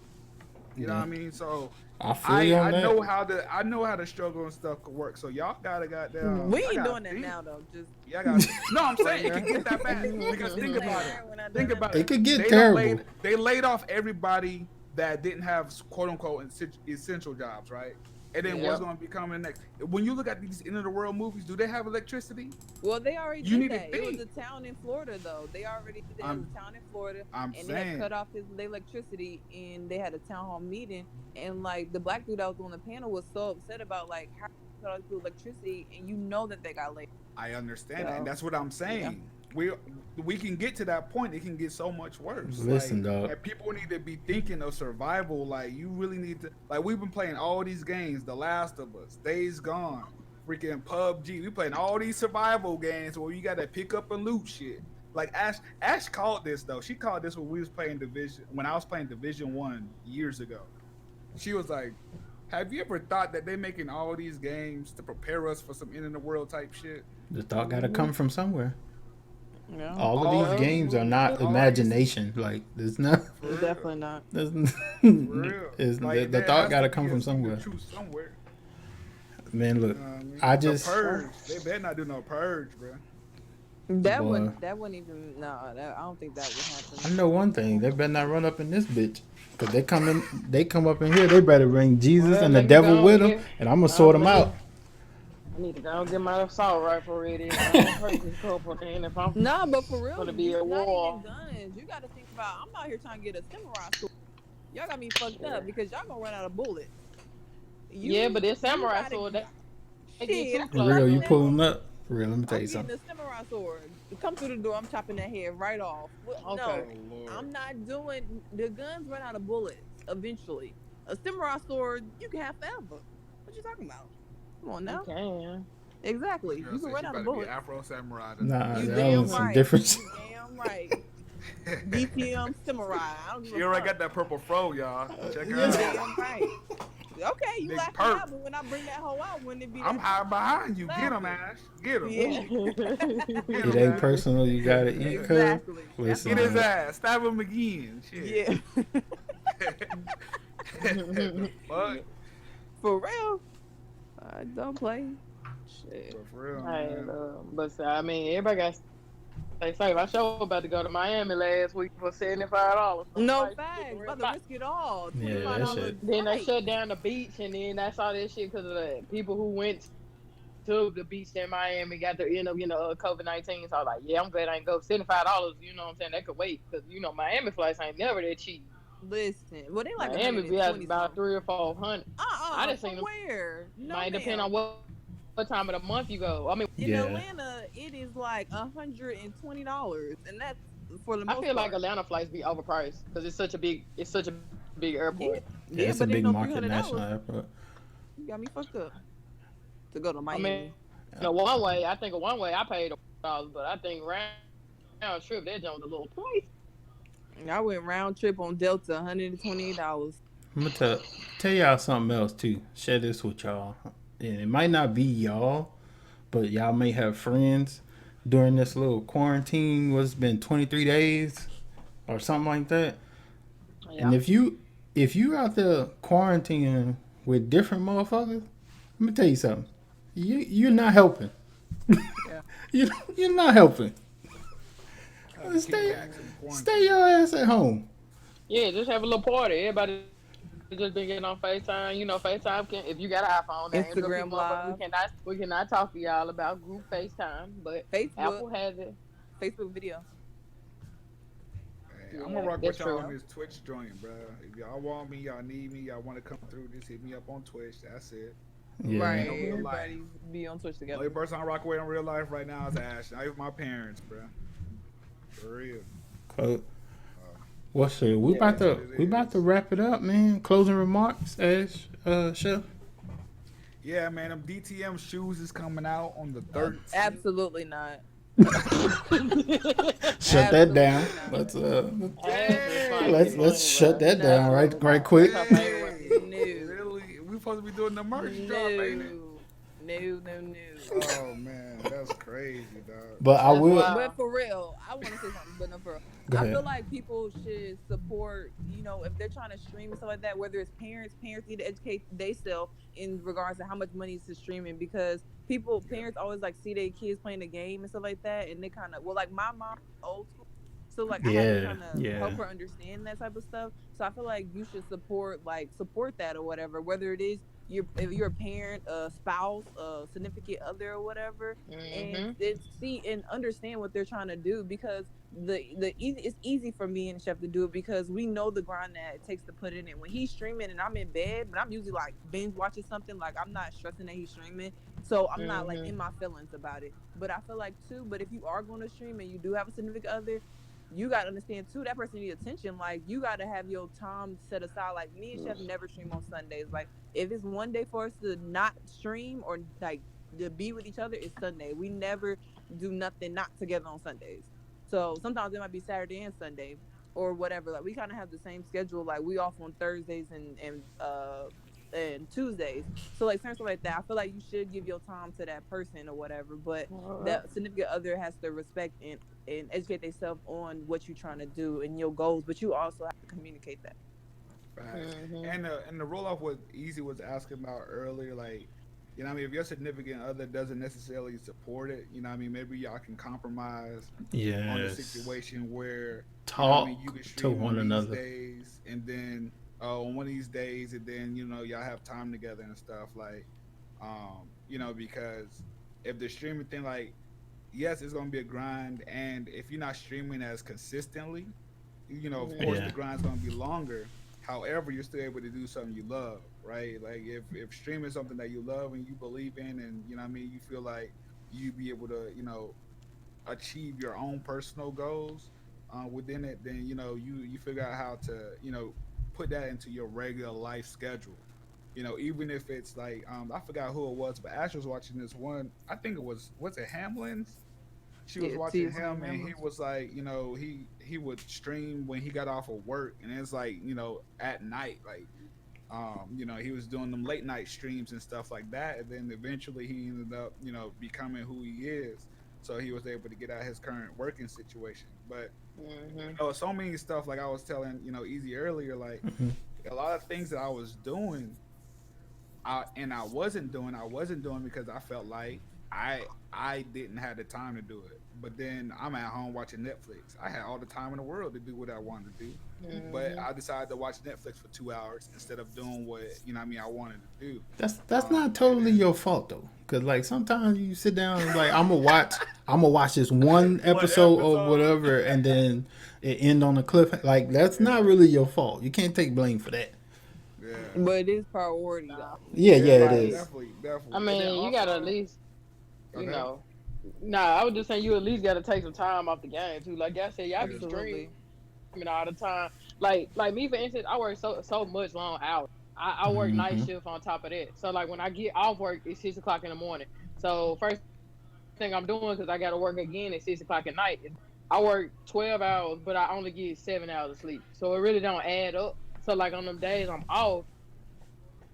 You know what Yeah. I mean? So I feel you on I know that. how the struggle and stuff could work. So y'all gotta We y'all ain't gotta doing that think. now though. Just Y'all got no. I'm saying it could get that bad because think about it. We're not doing Think that about now. It could get They terrible. they laid off everybody that didn't have quote unquote essential jobs, right? And then what's Yep. going to be coming next? When you look at these end of the world movies, do they have electricity? Well, they already You did need to that. It was think. a town in Florida, though. They already did that. It was I'm a town in Florida, I'm and they had saying cut off the electricity, and they had a town hall meeting, and like the black dude that was on the panel was so upset about like how they cut off the electricity, and you know that they got laid. I understand that, and So that's what I'm saying. We can get to that point. It can get so much worse. Listen, Like, dog. and people need to be thinking of survival. Like, you really need to. Like, we've been playing all these games: The Last of Us, Days Gone, freaking PUBG. We playing all these survival games where you got to pick up and loot shit. Like Ash called this though. She called this when we was playing Division. When I was playing Division 1 years ago, she was like, "Have you ever thought that they making all these games to prepare us for some end of the world type shit?" The thought got to come from somewhere. yeah, All of All these these games are movies, not all these imagination. Like there's not. for real. definitely not. There's, For real. the there thought has got to be come a from secret somewhere. truth somewhere. Man, look, You know what I mean? I The just purge. They better not do no purge, bro. That Boy. wouldn't even no. I don't think that would I happen. know one thing. They better not run up in this bitch. Cause they come up in here. They better bring Jesus Well, and the let me devil go with and them, get. and I'm gonna sort them Let me. out. I need to go and get my assault rifle ready. And I'm gonna purchase a couple. And if I'm No, but for real, gonna be a not even war, guns. You got to think about. I'm out here trying to get a samurai sword. Y'all got me fucked up because y'all gonna run out of bullets. yeah, but this samurai gotta sword, get they get shit. too I'm close. Real, you fucking pull them up. Real, let me tell I'm you getting something. a samurai sword. Come through the door. I'm chopping that head right off. Okay. No, Oh Lord. I'm not doing. The guns run out of bullets eventually. A samurai sword you can have forever. What you talking about? Come on now. You can. Exactly. Girl You said can run she out about of to be bullets. Afro Samurai. Nah, You that damn was some right. different. You damn right. DTM samurai. I don't give She a already fuck. got that purple fro, y'all. Check her You out. damn right. Okay, you Big laughing perp. now, but when I bring that hoe out, wouldn't it be I'm that hiding behind you. Get him, Laughing. Ash. Get him. Yeah. Get It him, ain't Ash. personal. You gotta eat, cuz. Exactly. That's Listen, Get his man. ass. Stab him again. Shit. Yeah. The fuck? For real. I don't play. Shit. But for real, Hey, man. but I mean, everybody got to stay safe. I sure about to go to Miami last week for $75. No Like, facts. real About to nice. risk it all. Yeah, $25 that shit. Then they flight. shut down the beach, and then I saw this shit because of the people who went to the beach in Miami got their end of COVID-19. So I was like, yeah, I'm glad I ain't go. $75. You know what I'm saying? They could wait because Miami flights ain't never that cheap. Listen. Well, they like Miami be at 120 about something. 300 or 400. I done From seen them. where? No, Might depend ma'am. on what time of the month you go. I mean, In Yeah. Atlanta, it is like $120, and that's for the I most feel like part. Atlanta flights be overpriced because it's such a big Yeah, airport. Yeah, it's a but big ain't no market, national $300. airport. You got me fucked up to go to I Miami. mean, one way I paid $1, but I think round trip that joint's a little pricey. I went round trip on Delta, $128. I'm gonna tell y'all something else too. Share this with y'all, and it might not be y'all, but y'all may have friends during this little quarantine. What's been 23 days or something like that. Yeah. And if you if you out there quarantining with different motherfuckers, let me tell you something. You're not helping. Yeah. You you're not helping. Having Stay kickbacks in stay quarantine. your ass at home. Yeah, just have a little party. Everybody just been getting on FaceTime. FaceTime can if you got an iPhone, the Android people motherfucker, Instagram Live, we cannot talk to y'all about group FaceTime, but Apple Facebook, has it. Facebook video. Hey, I'm Yeah, gonna rock that's with y'all true. on Yep. this Twitch joint, bro. If y'all want me, y'all need me, y'all want to come through, just hit me up on Twitch. That's it. Yeah. Ain't Right. no real life. Everybody be on Twitch Only together. person I rock with in real life right now is Ash. Not even my parents, bro. For real. Close. What's it? Yeah. It is what it We about to is. wrap it up, man. Closing remarks, Ash, Chef. Yeah, man. Them DTM shoes is coming out on the 13th. Absolutely not. Shut that down. Absolutely not. Ass is funny, Let's funny, shut bro. that down No. right That's quick. her favorite. No. Really? We supposed to be doing the merch drop, ain't it? No. No, no, no. Oh man, that's crazy, dog. But I That's will But wild. for real, I want to say something, but no, for real. go I feel ahead. like people should support, if they're trying to stream and stuff like that, whether it's parents need to educate themselves in regards to how much money is to streaming because Yeah. parents always like see their kids playing a game and stuff like that. And they kind of, well, like my mom, old school. So like I had to Yeah, kind of yeah. help her understand that type of stuff. So I feel like you should support that or whatever, whether it is if you're a parent, a spouse, a significant other or whatever, and Mhm. see and understand what they're trying to do because the easy it's easy for me and Chef to do it because we know the grind that it takes to put in it. When he's streaming and I'm in bed, but I'm usually like binge watching something, like I'm not stressing that he's streaming, so I'm not like in Mhm. my feelings about it. But I feel like too, but if you are going to stream and you do have a significant other, you got to understand too that person needs attention. Like you got to have your time set aside. Like me and Chef never stream on Sundays. Like if it's one day for us to not stream or like to be with each other, it's Sunday. We never do nothing not together on Sundays. So sometimes it might be Saturday and Sunday or whatever. Like we kind of have the same schedule. Like we off on Thursdays and Tuesdays. So like certain stuff like that. I feel like you should give your time to that person or whatever. But Alright. that significant other has to respect and educate themselves on what you're trying to do and your goals. But you also have to communicate that. Facts. Mhm. And the roll off what Easy was asking about earlier, like, you know what I mean, if your significant other doesn't necessarily support it, you know what I mean, maybe y'all can compromise on the Yes. situation where, you know what I Talk mean, you can to stream one on these another. days and then on one of these days and then, y'all have time together and stuff like because if the streaming thing like yes, it's gonna be a grind and if you're not streaming as consistently, of course Mhm. the Yeah. grind's gonna be longer. However, you're still able to do something you love, right? Like if streaming is something that you love and you believe in, and you know what I mean, you feel like you be able to, achieve your own personal goals within it, then you figure out how to put that into your regular life schedule. Even if it's like I forgot who it was, but Ash was watching this one. I think it was it Hamlin's. She was Yeah, watching T's and him and he Hamlin's. was like, he would stream when he got off of work and it's like, at night, like he was doing them late night streams and stuff like that. And then eventually he ended up, becoming who he is. So he was able to get out his current working situation. But Mhm. so many stuff like I was telling, Easy earlier, like Mhm. a lot of things that I was doing I wasn't doing because I felt like I didn't have the time to do it. But then I'm at home watching Netflix. I had all the time in the world to do what I wanted to do. But Mhm. I decided to watch Netflix for 2 hours instead of doing what what I mean I wanted to do. That's not And totally then your fault though, cause like sometimes you sit down and like I'm gonna watch this one one episode or episode. whatever, and then it end on a cliff. Like that's not Yeah, really your fault. You can't take blame for that. yeah, But it is priority Nah. though. Yeah, yeah, it yeah, Like is. definitely, I definitely. And then mean, you gotta at also, least, you okay, know. Nah, I was just saying you at least gotta take some time off the game too. Like I said, y'all be yeah, streaming absolutely. all the time. Like me for instance, I work so much long hours. I work night Hmm. shift on top of that. So like when I get off work, it's 6 o'clock in the morning. So first thing I'm doing because I gotta work again at 6 o'clock at night is I work 12 hours, but I only get 7 hours of sleep. So it really don't add up. So like on them days I'm off,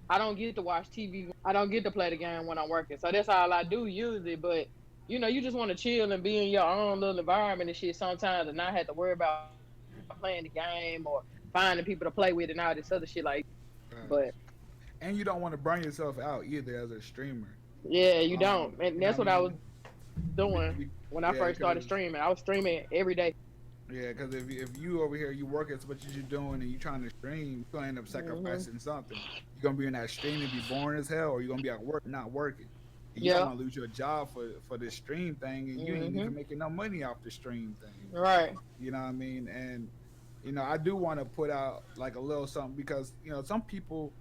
I don't get to watch TV. I don't get to play the game when I'm working. So that's all I do usually. But you just want to chill and be in your own little environment and shit sometimes, and not have to worry about playing the game or finding finding people to play with and all this other shit like. But Facts. And you don't want to burn yourself out either as a streamer. yeah, you don't, and You know that's what I what I was mean? doing when I Yeah, first started because streaming. I was streaming every day. if you over here you work as much as you're doing and you trying to stream, you're gonna end up Mhm. sacrificing something. You're gonna be in that stream and be boring as hell, or you're gonna be at work not working. And you don't Yeah. want to lose your job for this stream thing, and you ain't even Mhm. making no money off the stream thing. Right. You know what I mean? And I do want to put out like a little something because some people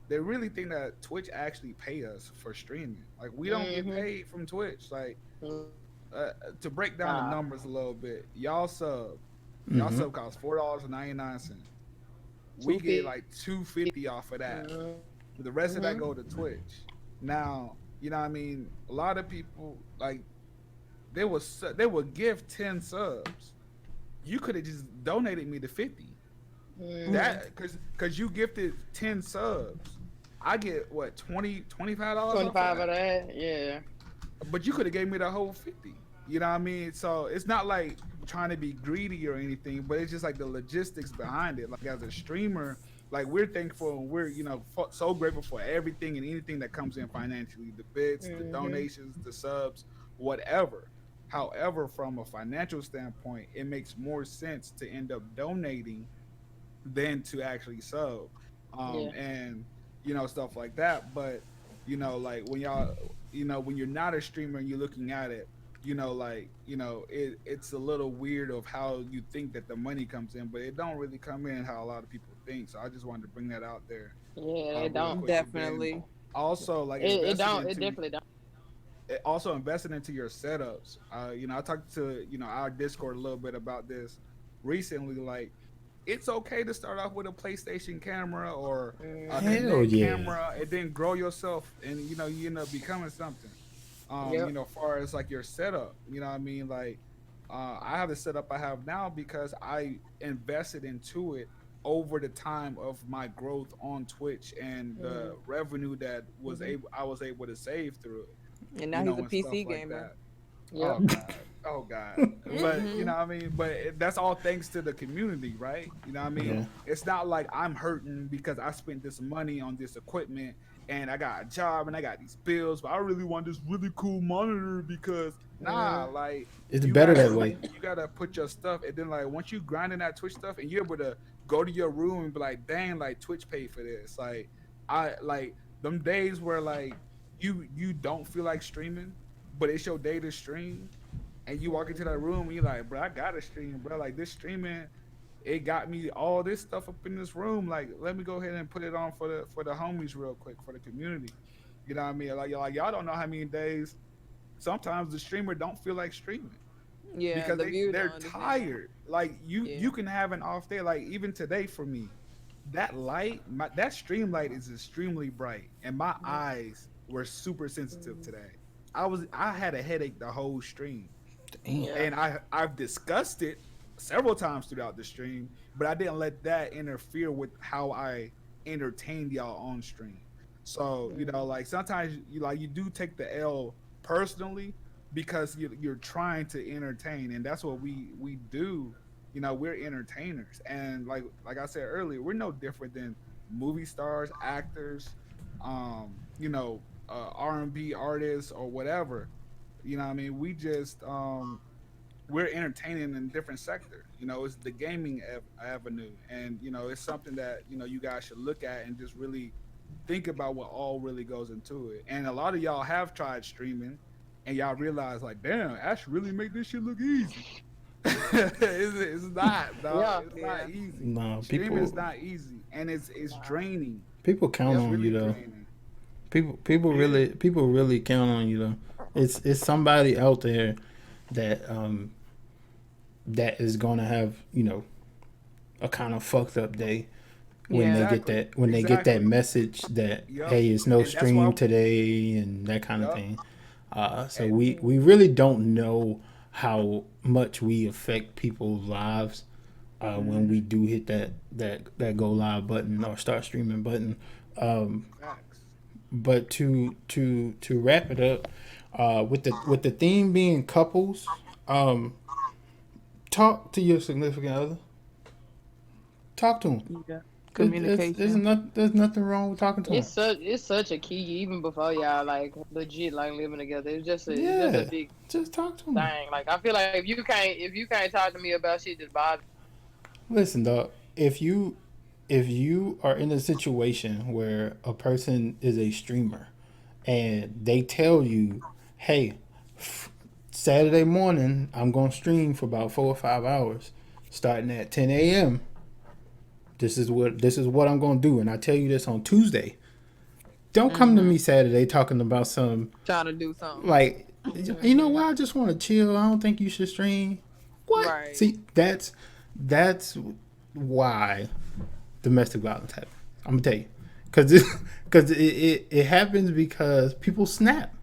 they really think that Twitch actually pay us for streaming. Like we don't get Mhm. paid from Twitch. Like uh, to break down the Nah. numbers a little bit, y'all Mm-hmm. sub costs $4.99. We get 250. like 250 off of that. Mhm. The rest of that Mhm. go to Twitch. Now, you know what I mean? A lot of people like they would give 10 subs. You could have just donated me the 50. Mhm. That cuz you gifted 10 subs. I get what, 25 dollars off of 25 that? of that. Yeah. But you could have gave me the whole 50. You know what I mean? So it's not like trying to be greedy or anything, but it's just like the logistics behind it. Like as a streamer, like we're thankful and we're so grateful for everything and anything that comes in financially, the bits, the Mhm. donations, the subs, whatever. However, from a financial standpoint, it makes more sense to end up donating than to actually sub, Yeah. and stuff like that. But like when when you're not a streamer and you're looking at it, it's a little weird of how you think that the money comes in, but it don't really come in how a lot of people think. So I just wanted to bring that out there, Yeah. They real don't. quick. And then Definitely. also like It don't. It definitely don't. invested into your setups. I talked to our Discord a little bit about this recently. Like, it's okay to start off with a PlayStation camera or a Mhm. Hell Connect yeah. camera, and then grow yourself, and you end up becoming something. Yep. Far as like your setup, you know what I mean? Like, I have the setup I have now because I invested into it over the time of my growth on Twitch and the Mhm. revenue that Mhm. I was able to save through it, And now he's a and stuff PC like gamer. that. Yep. Oh God. Oh God. But you Hmm. know what I mean? But that's all thanks to the community, right? You know what I mean? Yeah. It's not like I'm hurting because I spent this money on this equipment and I got a job and I got these bills, but I really want this really cool monitor because nah, Mhm. like It's better that way. you gotta put your stuff, and then like once you grinding that Twitch stuff and you're able to go to your room and be like, dang, like Twitch paid for this. Like I like them days where like you don't feel like streaming, but it's your day to stream, and you walk into that room and you're like, bro, I gotta stream, bro. Like this streaming, it got me all this stuff up in this room. Like, let me go ahead and put it on for the homies real quick for the community. You know what I mean? Like y'all don't know how many days sometimes the streamer don't feel like streaming Yeah, because the viewer they're don't understand that. tired. Like Yeah. you can have an off day. Like even today for me, that that stream light is extremely bright, and my eyes were super sensitive today. I had a headache the whole stream, Damn. Yeah. and I've discussed it several times throughout the stream, but I didn't let that interfere with how I entertained y'all on stream. So like sometimes you do take the L personally because you're trying to entertain, and that's what we do. We're entertainers, and like I said earlier, we're no different than movie stars, actors, R&B artists or whatever. You know what I mean? We just we're entertaining in a different sector. It's the gaming avenue, and it's something that you guys should look at and just really think about what all really goes into it. And a lot of y'all have tried streaming, and y'all realize like, damn, Ash really make this shit look easy. It's not, dog. Yeah. It's Yeah. not easy. No, Streaming is people not easy, and it's Nah. draining. people count It's on you really though. draining. Yeah. People really count on you though. It's somebody out there that that is gonna have a kind of fucked up day when Yeah. they Exactly. get that Exactly. message that Yep. hey, it's no And that's why. stream today and that kind of Yep. thing. So And we really don't know how much we affect people's lives when we do hit that go live button or start streaming button. facts. But to wrap it up, with the theme being couples, talk to your significant other. Talk to him. Yeah. There's Communication. there's nothing wrong with talking to him. It's such a key even before y'all like legit like living together. It's just a Yeah, big just talk to him. thing. Like I feel like if you can't talk to me about shit just bother. Listen, dog. If you are in a situation where a person is a streamer and they tell you, "Hey, Saturday morning I'm gonna stream for about 4 or 5 hours, starting at 10 a.m. This is what I'm gonna do," and I tell you this on Tuesday. Don't come to me Saturday talking about some Trying to do something. like, you know what? I just want to chill. I don't think you should stream. What? Right. See, that's why domestic violence happens. I'm gonna tell you, because it happens because people snap.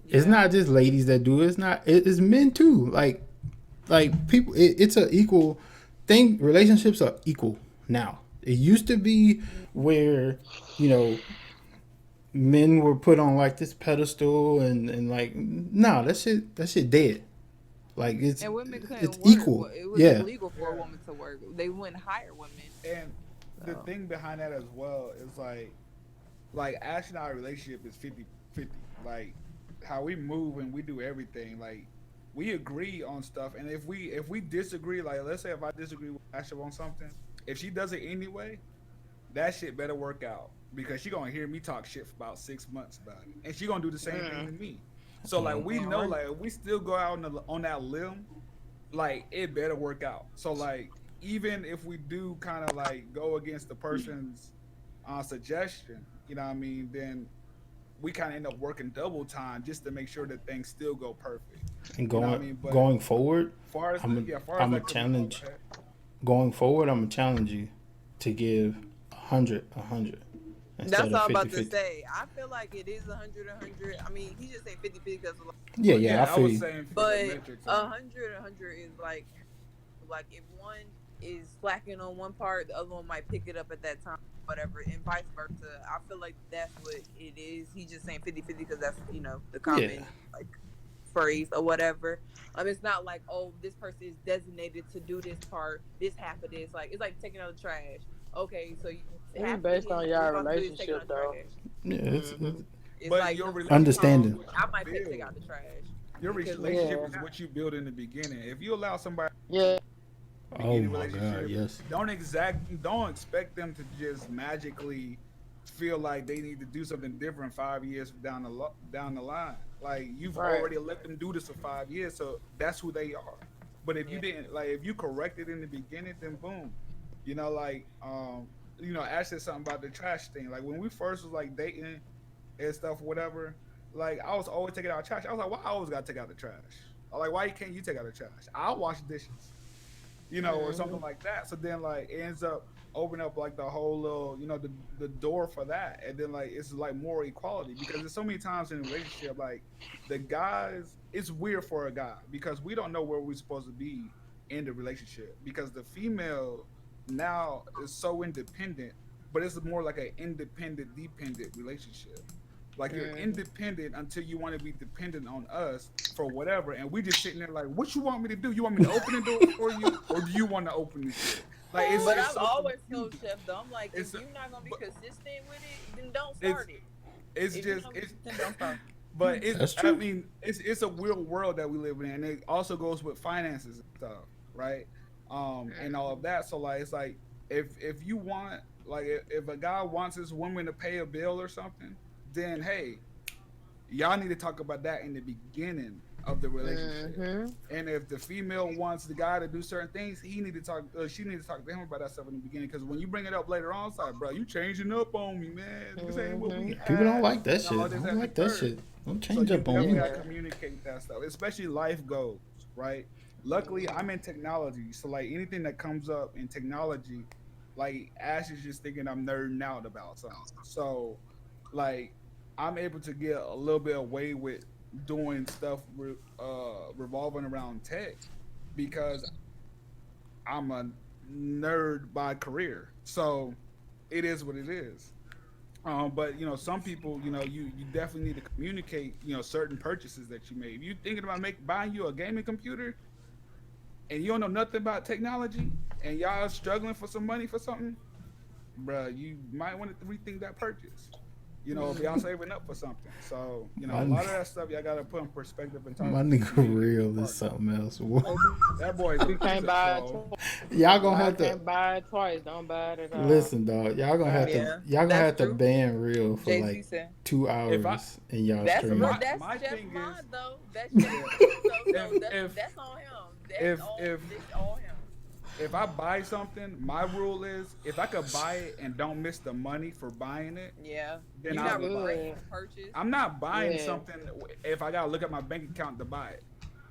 It's not just ladies that do it. It's men too. Like people. It's a equal thing. Relationships are equal now. It used to be where, you know, men were put on like this pedestal and like, no, that shit dead. Like And women couldn't it's work. equal. It was Yeah. illegal for a woman to work. They wouldn't hire women. And the So thing behind that as well is like Ash and our relationship is 50-50. Like how we move and we do everything, like we agree on stuff. And if we disagree, like let's say if I disagree with Ash on something, if she does it anyway, that shit better work out because she gonna hear me talk shit for about 6 months about it, and she gonna do the same thing to me. So like we know, like if we still go out on that limb, like it better work out. So like even if we do kind of like go against the person's suggestion, you know what I mean, then we kind of end up working double time just to make sure that things still go perfect. And You know what I mean? But going forward, far as far as I'm a that challenge. Going forward, I'm gonna challenge you to give 100 that's instead all of I'm about 50. to say. I feel like it is 100. I mean, he just saying 50 because, Yeah, yeah, I I feel was you. saying for but the metrics. 100 is like if one is slacking on one part, the other one might pick it up at that time, whatever, and vice versa. I feel like that's what it is. He's just saying 50-50 because that's the common Yeah. like phrase or whatever. It's not like, oh, this person is designated to do this part, this half of this. Like it's like taking out the trash. Okay, so It's based on y'all responsibility is taking out relationship the though. trash. Yeah, It's But like your no, relationship Understanding. I might take build. out the trash. Your Because relationship Yeah. is what you build in the beginning. If you allow somebody Yeah. Oh in a my god, relationship, yes. don't expect them to just magically feel like they need to do something different 5 years down the line. Like you've Right. already let them do this for 5 years, so that's who they are. But if you didn't, like if you corrected in the beginning, then boom, like Ash said something about the trash thing. Like when we first was like dating and stuff, whatever. Like I was always taking out trash. I was like, why I always gotta take out the trash? I'm like, why can't you take out the trash? I'll wash dishes, or something like that. So then like it ends up opening up like the whole little, the door for that. And then like it's like more equality because there's so many times in a relationship like the guys, it's weird for a guy because we don't know where we're supposed to be in the relationship because the female now is so independent, but it's more like an independent dependent relationship. Like you're independent until you want to be dependent on us for whatever, and we just sitting there like, what you want me to do? You want me to open the door for you, or do you want to open the shit? Like But it's I've so always told confusing. Chef though, I'm like, if It's you're not gonna be but consistent with it, then don't start it. it's If you're just not it's consistent, don't start. but it's That's I true. mean it's a real world that we live in, and it also goes with finances and stuff, right? And all of that. So like it's like if you want like if a guy wants his woman to pay a bill or something, then hey, y'all need to talk about that in the beginning of the relationship. And if the female wants the guy to do certain things, he need to talk. She need to talk to him about that stuff in the beginning. Because when you bring it up later on, it's like, bro, you changing up on me, man. This ain't what we had. People don't like that shit. all I this, don't that, and like the that third. shit. Don't So change you up on definitely me. gotta communicate that stuff, especially life goals, right? Luckily, I'm in technology, so like anything that comes up in technology, like Ash is just thinking I'm nerding out about something. So, like, I'm able to get a little bit away with doing stuff revolving around tech because I'm a nerd by career. So, it is what it is. But some people, you definitely need to communicate, certain purchases that you made. If you're thinking about buying you a gaming computer and you don't know nothing about technology, and y'all struggling for some money for something, bruh, you might want to rethink that purchase. If y'all saving up for something. So, My a lot of nigga, that stuff y'all gotta put in perspective and my talk to nigga your real is partner. something else. That boy's You he's can't a buy it troll. twice. Y'all gonna I have to can't buy it twice. Don't buy it at all. listen, dog. Y'all gonna have to Yeah, y'all gonna that's have to true. ban real for Jay Z like said. If I2 hours in y'all That's stream. that's my Chef thing is, Mod though. That's Chef yeah, Mod though. if So that's if that's on him. That's if all. if This all him. if I buy something, my rule is if I could buy it and don't miss the money for buying it, Yeah, then you're I not will buy regretting it. Good. the purchase. I'm not buying Yeah. something if I gotta look at my bank account to buy it.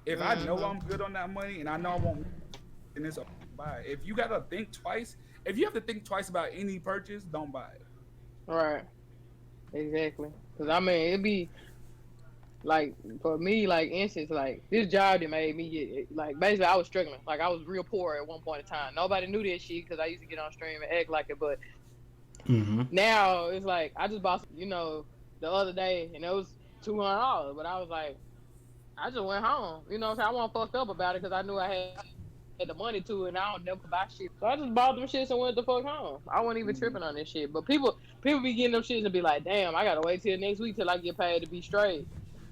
If I know Mm-hmm. I'm good on that money and I know I won't, then it's okay to buy it. If you gotta think twice, if you have to think twice about any purchase, don't buy it. Right. Exactly. Cause I mean, it be like for me, like instance, like this job that made me get like basically I was struggling. Like I was real poor at one point in time. Nobody knew this shit because I used to get on stream and act like it. But Mm-hmm. now it's like I just bought, the other day and it was $200. But I was like, I just went home. You know what I'm saying? I wasn't fucked up about it because I knew I had the money to it, and I don't never buy shit. So I just bought them shits and went the fuck home. I wasn't even tripping on this Mm-hmm. shit. But people be getting them shits and be like, damn, I gotta wait till next week till I get paid to be straight.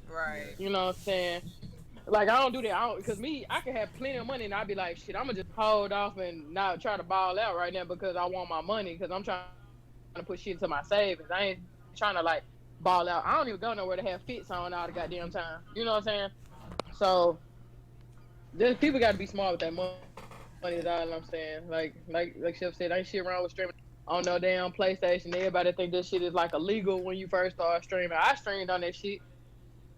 Yeah. Right. You know what I'm saying? Like I don't do that. I don't because me, I could have plenty of money and I'd be like, shit, I'm gonna just hold off and not try to ball out right now because I want my money because I'm trying to put shit into my savings. I ain't trying to like ball out. I don't even go nowhere to have fits on all the goddamn time. You know what I'm saying? So just people got to be smart with that money. Is all I'm saying. Like Chef said, ain't shit wrong with streaming on no damn PlayStation. Everybody think this shit is like illegal when you first start streaming. I streamed on that shit.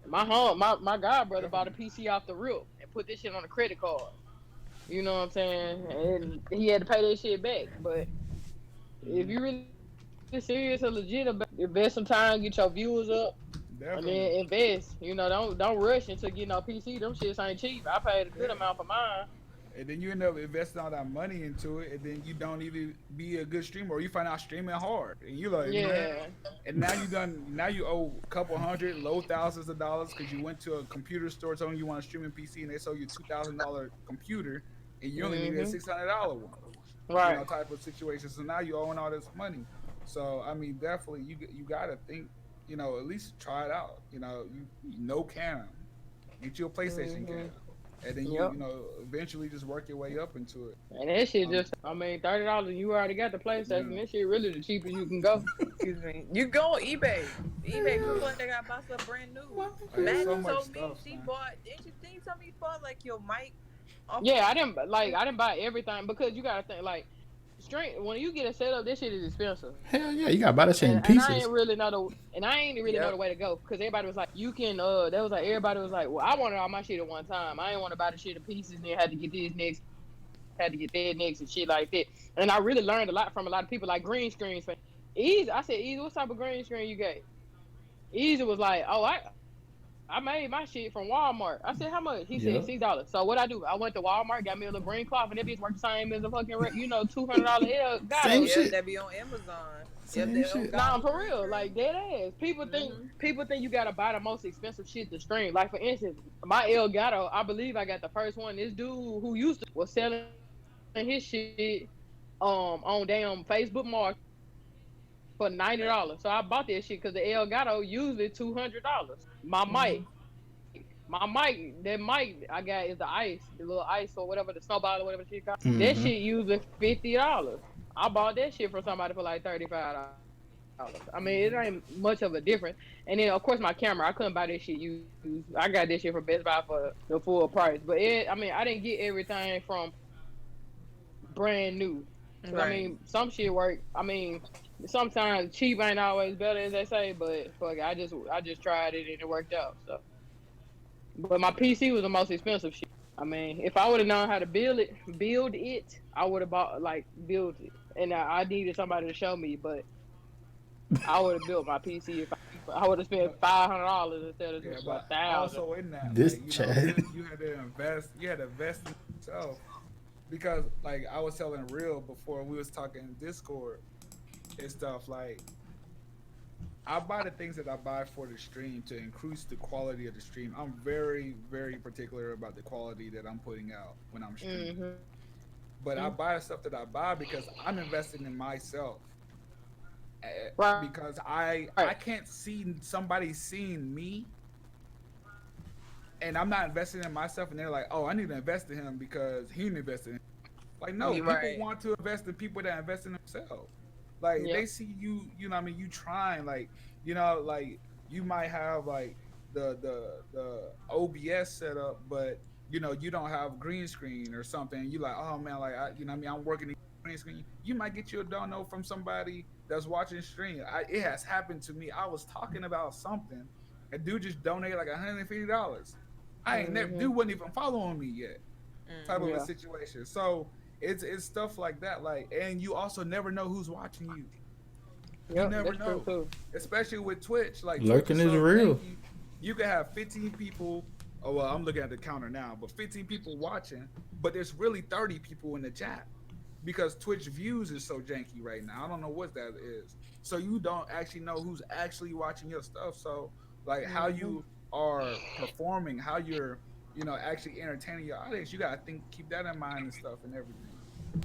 My god brother bought a Definitely. PC off the rip and put this shit on a credit card. You know what I'm saying? And he had to pay that shit back. But if Mm-hmm. you really serious or legit about it, invest some time, get your viewers up, and then Definitely. invest. Don't rush into getting no PC. Them shits ain't cheap. I paid a good amount for Yeah. mine. And then you end up investing all that money into it, and then you don't even be a good streamer, or you find out streaming hard, and you like, man. Yeah. And now you done. Now you owe a couple hundred, low thousands of dollars because you went to a computer store telling you want a streaming PC, and they sold you $2,000 computer, and you only needed a Mhm. $600 one. Right. Type of situation. So now you owing all this money. So I mean, definitely you gotta think. At least try it out. You know Cam, get you a PlayStation Mhm. Cam, and then Yep. eventually just work your way up into it. And that shit Um, just, I mean, $30. You already got the PlayStation. yeah, That shit really the cheapest you can go. Excuse me. You go on eBay. eBay people like they got buy stuff brand new. it's so Maddie much told me stuff, she man. bought. Didn't you tell me you bought like your mic off Yeah, of? I didn't buy everything because you gotta think like straight when you get a setup, this shit is expensive. Hell yeah, you gotta buy that shit in And I pieces. ain't really know I ain't really know the Yep. way to go because everybody was like, you can that was like everybody was like, well, I wanted all my shit at one time. I ain't want to buy the shit in pieces and then had to get this next, had to get that next and shit like that. And I really learned a lot from a lot of people like green screens. Easy, I said, Easy, what type of green screen you got? Easy was like, oh, I made my shit from Walmart. I said, how much? He said $6. Yep. So what I do? I went to Walmart, got me a little green cloth, and that bitch worked the same as a fucking, $200 L Same Gato. Yep. shit. That be on Amazon. Yep. Same They don't shit. got Nah, no for green real, like screen. dead ass. Mhm. People think you gotta buy the most expensive shit to stream. Like for instance, my El Gato, I believe I got the first one. This dude who used to was selling his shit on damn Facebook Marketplace for $90. So I bought that shit because the El Gato usually $200. My mic, Mhm. that mic I got is the ice, the little ice or whatever, the snowball or whatever the shit called. That shit Mm-hmm. usually $50. I bought that shit from somebody for like $35. I mean, it ain't much of a difference. And then of course my camera, I couldn't buy that shit used. I got that shit from Best Buy for the full price. But I mean, I didn't get everything from brand new. Cause I mean, some Right. shit work. I mean, sometimes cheap ain't always better as they say, but fuck it, I just tried it and it worked out. So, but my PC was the most expensive shit. I mean, if I would have known how to build it, I would have bought like built it, and I needed somebody to show me. But I would have built my PC if I would have spent But $500 instead of yeah, a but thousand. also in that, This like chat. you had to invest. You had to invest in yourself because, like, I was telling Real before we was talking in Discord and stuff. Like, I buy the things that I buy for the stream to increase the quality of the stream. I'm very, very particular about the quality that I'm putting out when I'm streaming. Mhm. but I buy the stuff that I buy because I'm investing in myself. Right. Because I can't see somebody seeing me, and I'm not investing in myself, and they're like, oh, I need to invest in him because he invested in. Like, no, Mm, people Right. want to invest in people that invest in themselves. Like, yep. they see you, you know what I mean, you trying, like, like you might have like the OBS set up, but you don't have green screen or something. You like, oh man, like what I mean, I'm working in green screen. You might get you a dono from somebody that's watching stream. It has happened to me. I was talking about something, a dude just donated like $150. I ain't never Hmm. dude wasn't even following me yet, type of a Yeah. situation. So it's stuff like that. Like, and you also never know who's watching you. You Yep. never That's true know, too. especially with Twitch. Like Twitch Lurking is is so real. janky. You can have 15 people. Oh well, I'm looking at the counter now, but 15 people watching, but there's really 30 people in the chat because Twitch views is so janky right now. I don't know what that is. So you don't actually know who's actually watching your stuff. So like how Hmm. you are performing, how you're actually entertaining your audience, you gotta keep that in mind and stuff and everything.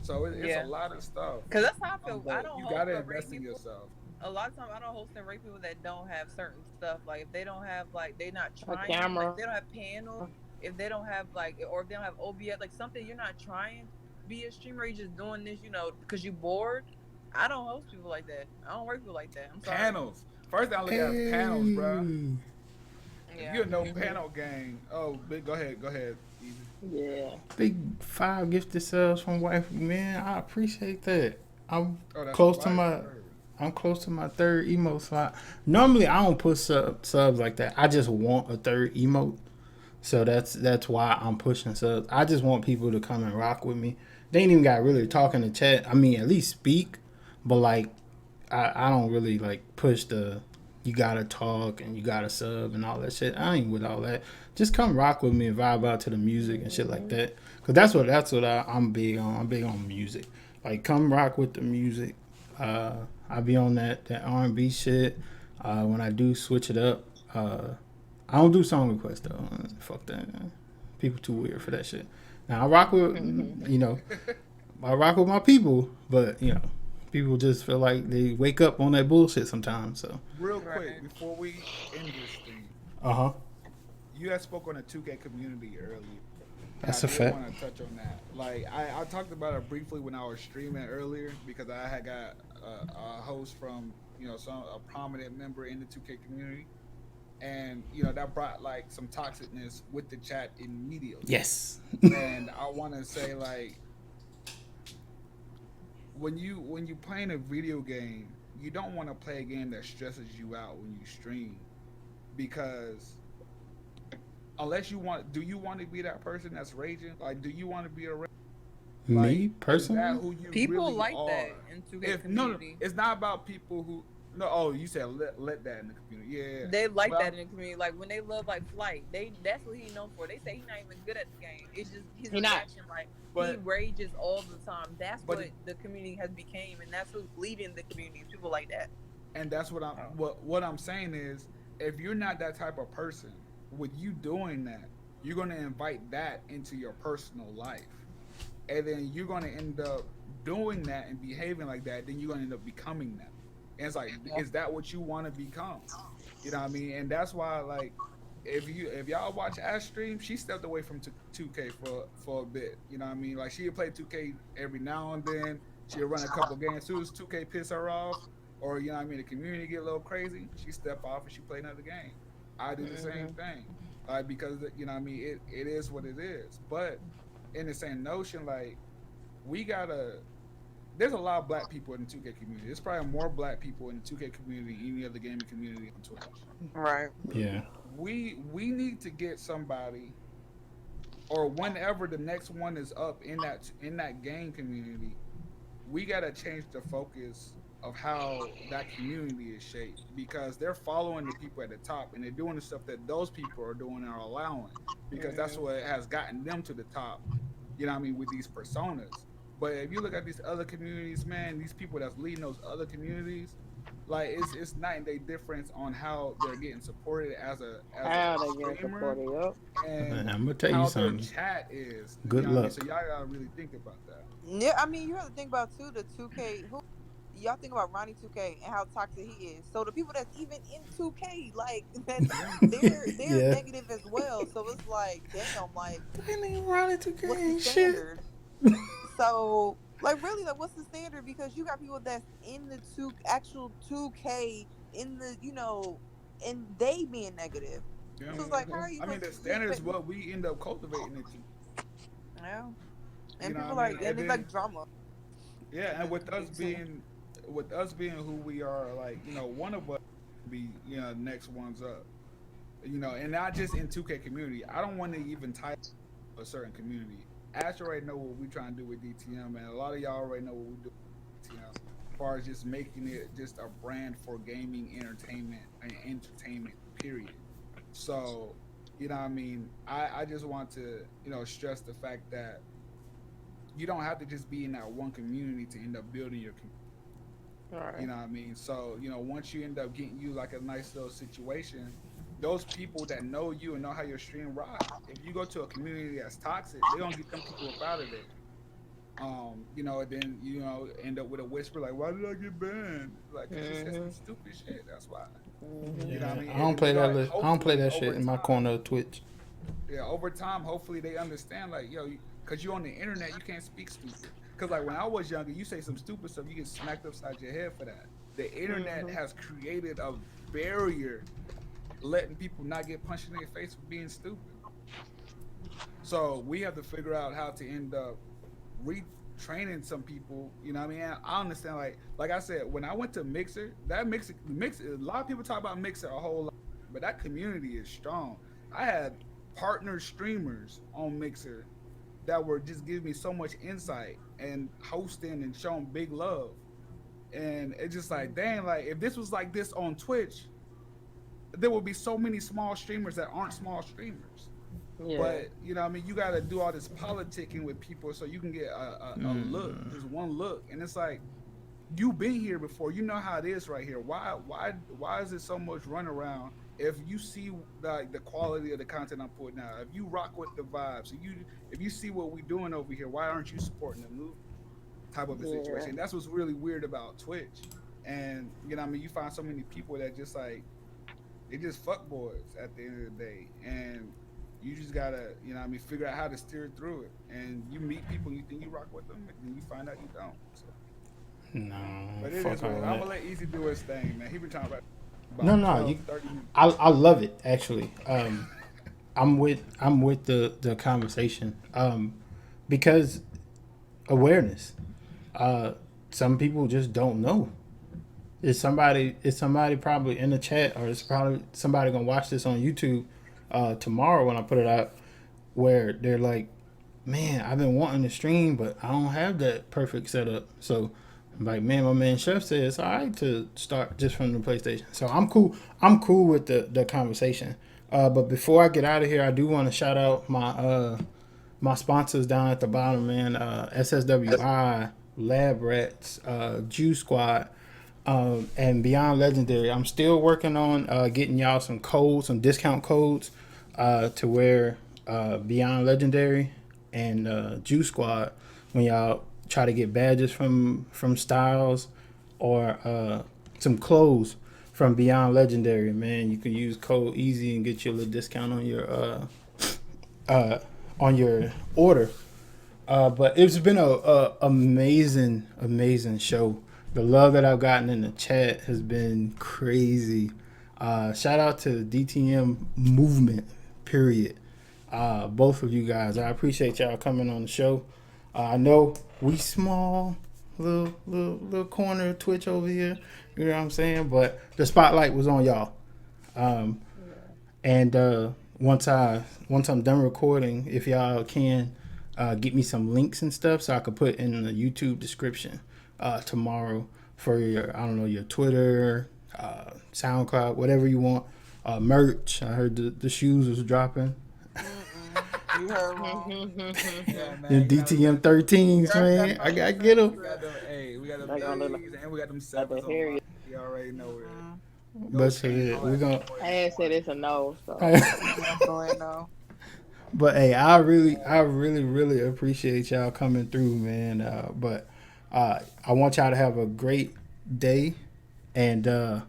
So it's a Yeah. lot of stuff, Cause that's how I feel. I but don't you host gotta or rate invest in people. yourself. A lot of times I don't host and rate people that don't have certain stuff. Like if they don't have like they not A trying, like if camera. they don't have panel, if they don't have like or if they don't have OBS, like something you're not trying to be a streamer, you're just doing this, because you bored. I don't host people like that. I don't work people like that. I'm sorry. Panels. First thing I look at is panels, bruh. Hey, If Yeah. you're no Hmm. panel gang, oh, go ahead, Easy. Yeah. big 5 gifted subs from wife, man. I appreciate that. I'm Oh, that's close to right. my I'm close to my third emote slot. Normally, I don't put subs like that. I just want a third emote, so that's why I'm pushing subs. I just want people to come and rock with me. They ain't even got really talk in the chat. I mean, at least speak, but like I don't really like push the you gotta talk and you gotta sub and all that shit. I ain't with all that. Just come rock with me and vibe out to the music and shit like Hmm. that. Cause that's what I'm big on. I'm big on music. Like come rock with the music. I be on that R&B shit. When I do switch it up, I don't do song requests though. Fuck that. People too weird for that shit. Now I rock with I rock with my people, but people just feel like they wake up on that bullshit sometimes. So Real quick, Right. before we end this thing, uh-huh. you had spoke on the 2K community earlier, and I That's a did fact. want to touch on that. Like I talked about it briefly when I was streaming earlier because I had got a host from a prominent member in the 2K community, and that brought like some toxicness with the chat immediately. Yes. And I want to say like when you playing a video game, you don't want to play a game that stresses you out when you stream because unless do you want to be that person that's raging? Like, do you want to be a like? Me Is that personally? who you People really like that are? in 2K If no, community. it's not about people who no. Oh, you said let that in the community. Yeah, yeah. They like Well, that in the community. Like when they love like Flight, that's what he known for. They say he's not even good at the game. It's just his He not. reaction, like he but rages all the time. That's but what the community has became, and that's who's leading the community. People like that. and that's what I'm Oh. what I'm saying is if you're not that type of person, with you doing that, you're gonna invite that into your personal life, and then you're gonna end up doing that and behaving like that. Then you're gonna end up becoming that. And it's like, Yeah. is that what you want to become? You know what I mean? And that's why, like, if y'all watch Ash stream, she stepped away from 2K for a bit. You know what I mean? Like she'll play 2K every now and then. She'll run a couple games. Soon as 2K piss her off, or what I mean, the community get a little crazy, she step off and she play another game. I do the same Hmm. thing, like because what I mean, it is what it is. But in the same notion, like we gotta. There's a lot of black people in the 2K community. There's probably more black people in the 2K community than any other gaming community on Twitch. Right. Yeah. We need to get somebody, or whenever the next one is up in that game community, we gotta change the focus of how that community is shaped because they're following the people at the top and they're doing the stuff that those people are doing and are allowing because that's what has gotten them to the top. You know what I mean, with these personas. But if you look at these other communities, man, these people that's leading those other communities, Like it's night and day difference on how they're getting supported as a How they getting streamer supported? Yep. Man, and I'm gonna tell you how their something. chat is. You Good know what I mean? luck. So y'all gotta really think about that. Yeah, I mean, you have to think about too the 2K. Who y'all think about Ronnie 2K and how toxic he is? So the people that's even in 2K, like that's Yeah. they're Yeah. negative as well. So it's like, damn, like I ain't running to what's the game shit. standard? So like really, like what's the standard? Because you got people that's in the actual 2K in the and they being negative. Yeah. So it's like, how are you I mean, supposed the to standard is what we end up cultivating it to. yeah. You And know what I people mean? like, And and it's then like drama. yeah, and That's the thing too. with us being who we are, like one of us be next ones up. And not just in 2K community. I don't want to even tie a certain community. Ash already know what we trying to do with DTM, and a lot of y'all already know what we do with DTM. As far as just making it just a brand for gaming, entertainment, and entertainment. Period. So, what I mean, I just want to stress the fact that you don't have to just be in that one community to end up building your community. All You right. know what I mean? So, once you end up getting you like a nice little situation, those people that know you and know how your stream rock, if you go to a community that's toxic, they're gonna get them people up out of there. And then end up with a whisper like, "Why did I get banned?" Like, cause you said some Mhm. stupid shit. That's why. You know what I Yeah, mean? I And don't then play they're that. like, I don't play hopefully that shit over in my time, corner of Twitch. yeah, over time, hopefully they understand like, yo, cause you on the internet, you can't speak stupid. Cause like when I was younger, you say some stupid stuff, you get smacked upside your head for that. The internet Mhm. has created a barrier letting people not get punched in their face for being stupid. So we have to figure out how to end up retraining some people. You know what I mean? I understand like I said, when I went to Mixer, that Mixer a lot of people talk about Mixer a whole lot, but that community is strong. I had partner streamers on Mixer that were just giving me so much insight and hosting and showing big love. And it's just like, dang, like if this was like this on Twitch, there would be so many small streamers that aren't small streamers. Yeah. But I mean, you got to do all this politicking with people so you can get a look, just one look, and it's like you've been here before. You know how it is right here. Why is it so much runaround? If you see the quality of the content I'm putting out, if you rock with the vibes, if you see what we're doing over here, why aren't you supporting the movement? Type of a Yeah. situation. That's what's really weird about Twitch. And I mean, you find so many people that just like they just fuck boys at the end of the day, and you just gotta I mean figure out how to steer through it. And you meet people and you think you rock with them, and then you find out you don't. So, No, but it is fuck what it all is. I'm that. gonna let Easy do his thing, man. He been talking No, about no, 12, you. 30 minutes. I love it actually. I'm with the conversation. Because awareness. Uh, some people just don't know. Is somebody probably in the chat, or is probably somebody gonna watch this on YouTube tomorrow when I put it out, where they're like, man, I've been wanting to stream, but I don't have that perfect setup. So I'm like, man, my man Chef said it's all right to start just from the PlayStation. So I'm cool. I'm cool with the conversation. But before I get out of here, I do want to shout out my sponsors down at the bottom, man. SSWI, Lab Rats, Juice Squad, and Beyond Legendary. I'm still working on getting y'all some codes, some discount codes, to where Beyond Legendary and Juice Squad, when y'all try to get badges from Styles, or some clothes from Beyond Legendary, man, you can use code Easy and get you a little discount uh, on your order. But it's been a amazing show. The love that I've gotten in the chat has been crazy. Shout out to the DTM movement, period. Both of you guys, I appreciate y'all coming on the show. I know we small, little corner of Twitch over here. You know what I'm saying? But the spotlight was on y'all. Um, and once I'm done recording, if y'all can get me some links and stuff so I could put in the YouTube description tomorrow for your, I don't know, your Twitter, SoundCloud, whatever you want. Merch. I heard the shoes was dropping. You heard wrong. Yeah, Them man. DTM 13s, man. I gotta get them. We got them. Hey, we got them They gonna look 30s and we got them like the sevens on hair. lock. You already know it. But shit, we're gonna. I said it's a no, so Going no. But hey, I really appreciate y'all coming through, man. But I want y'all to have a great day, and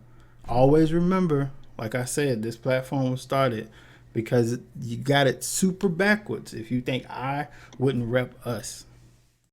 always remember, like I said, this platform was started because you got it super backwards. If you think I wouldn't rep us,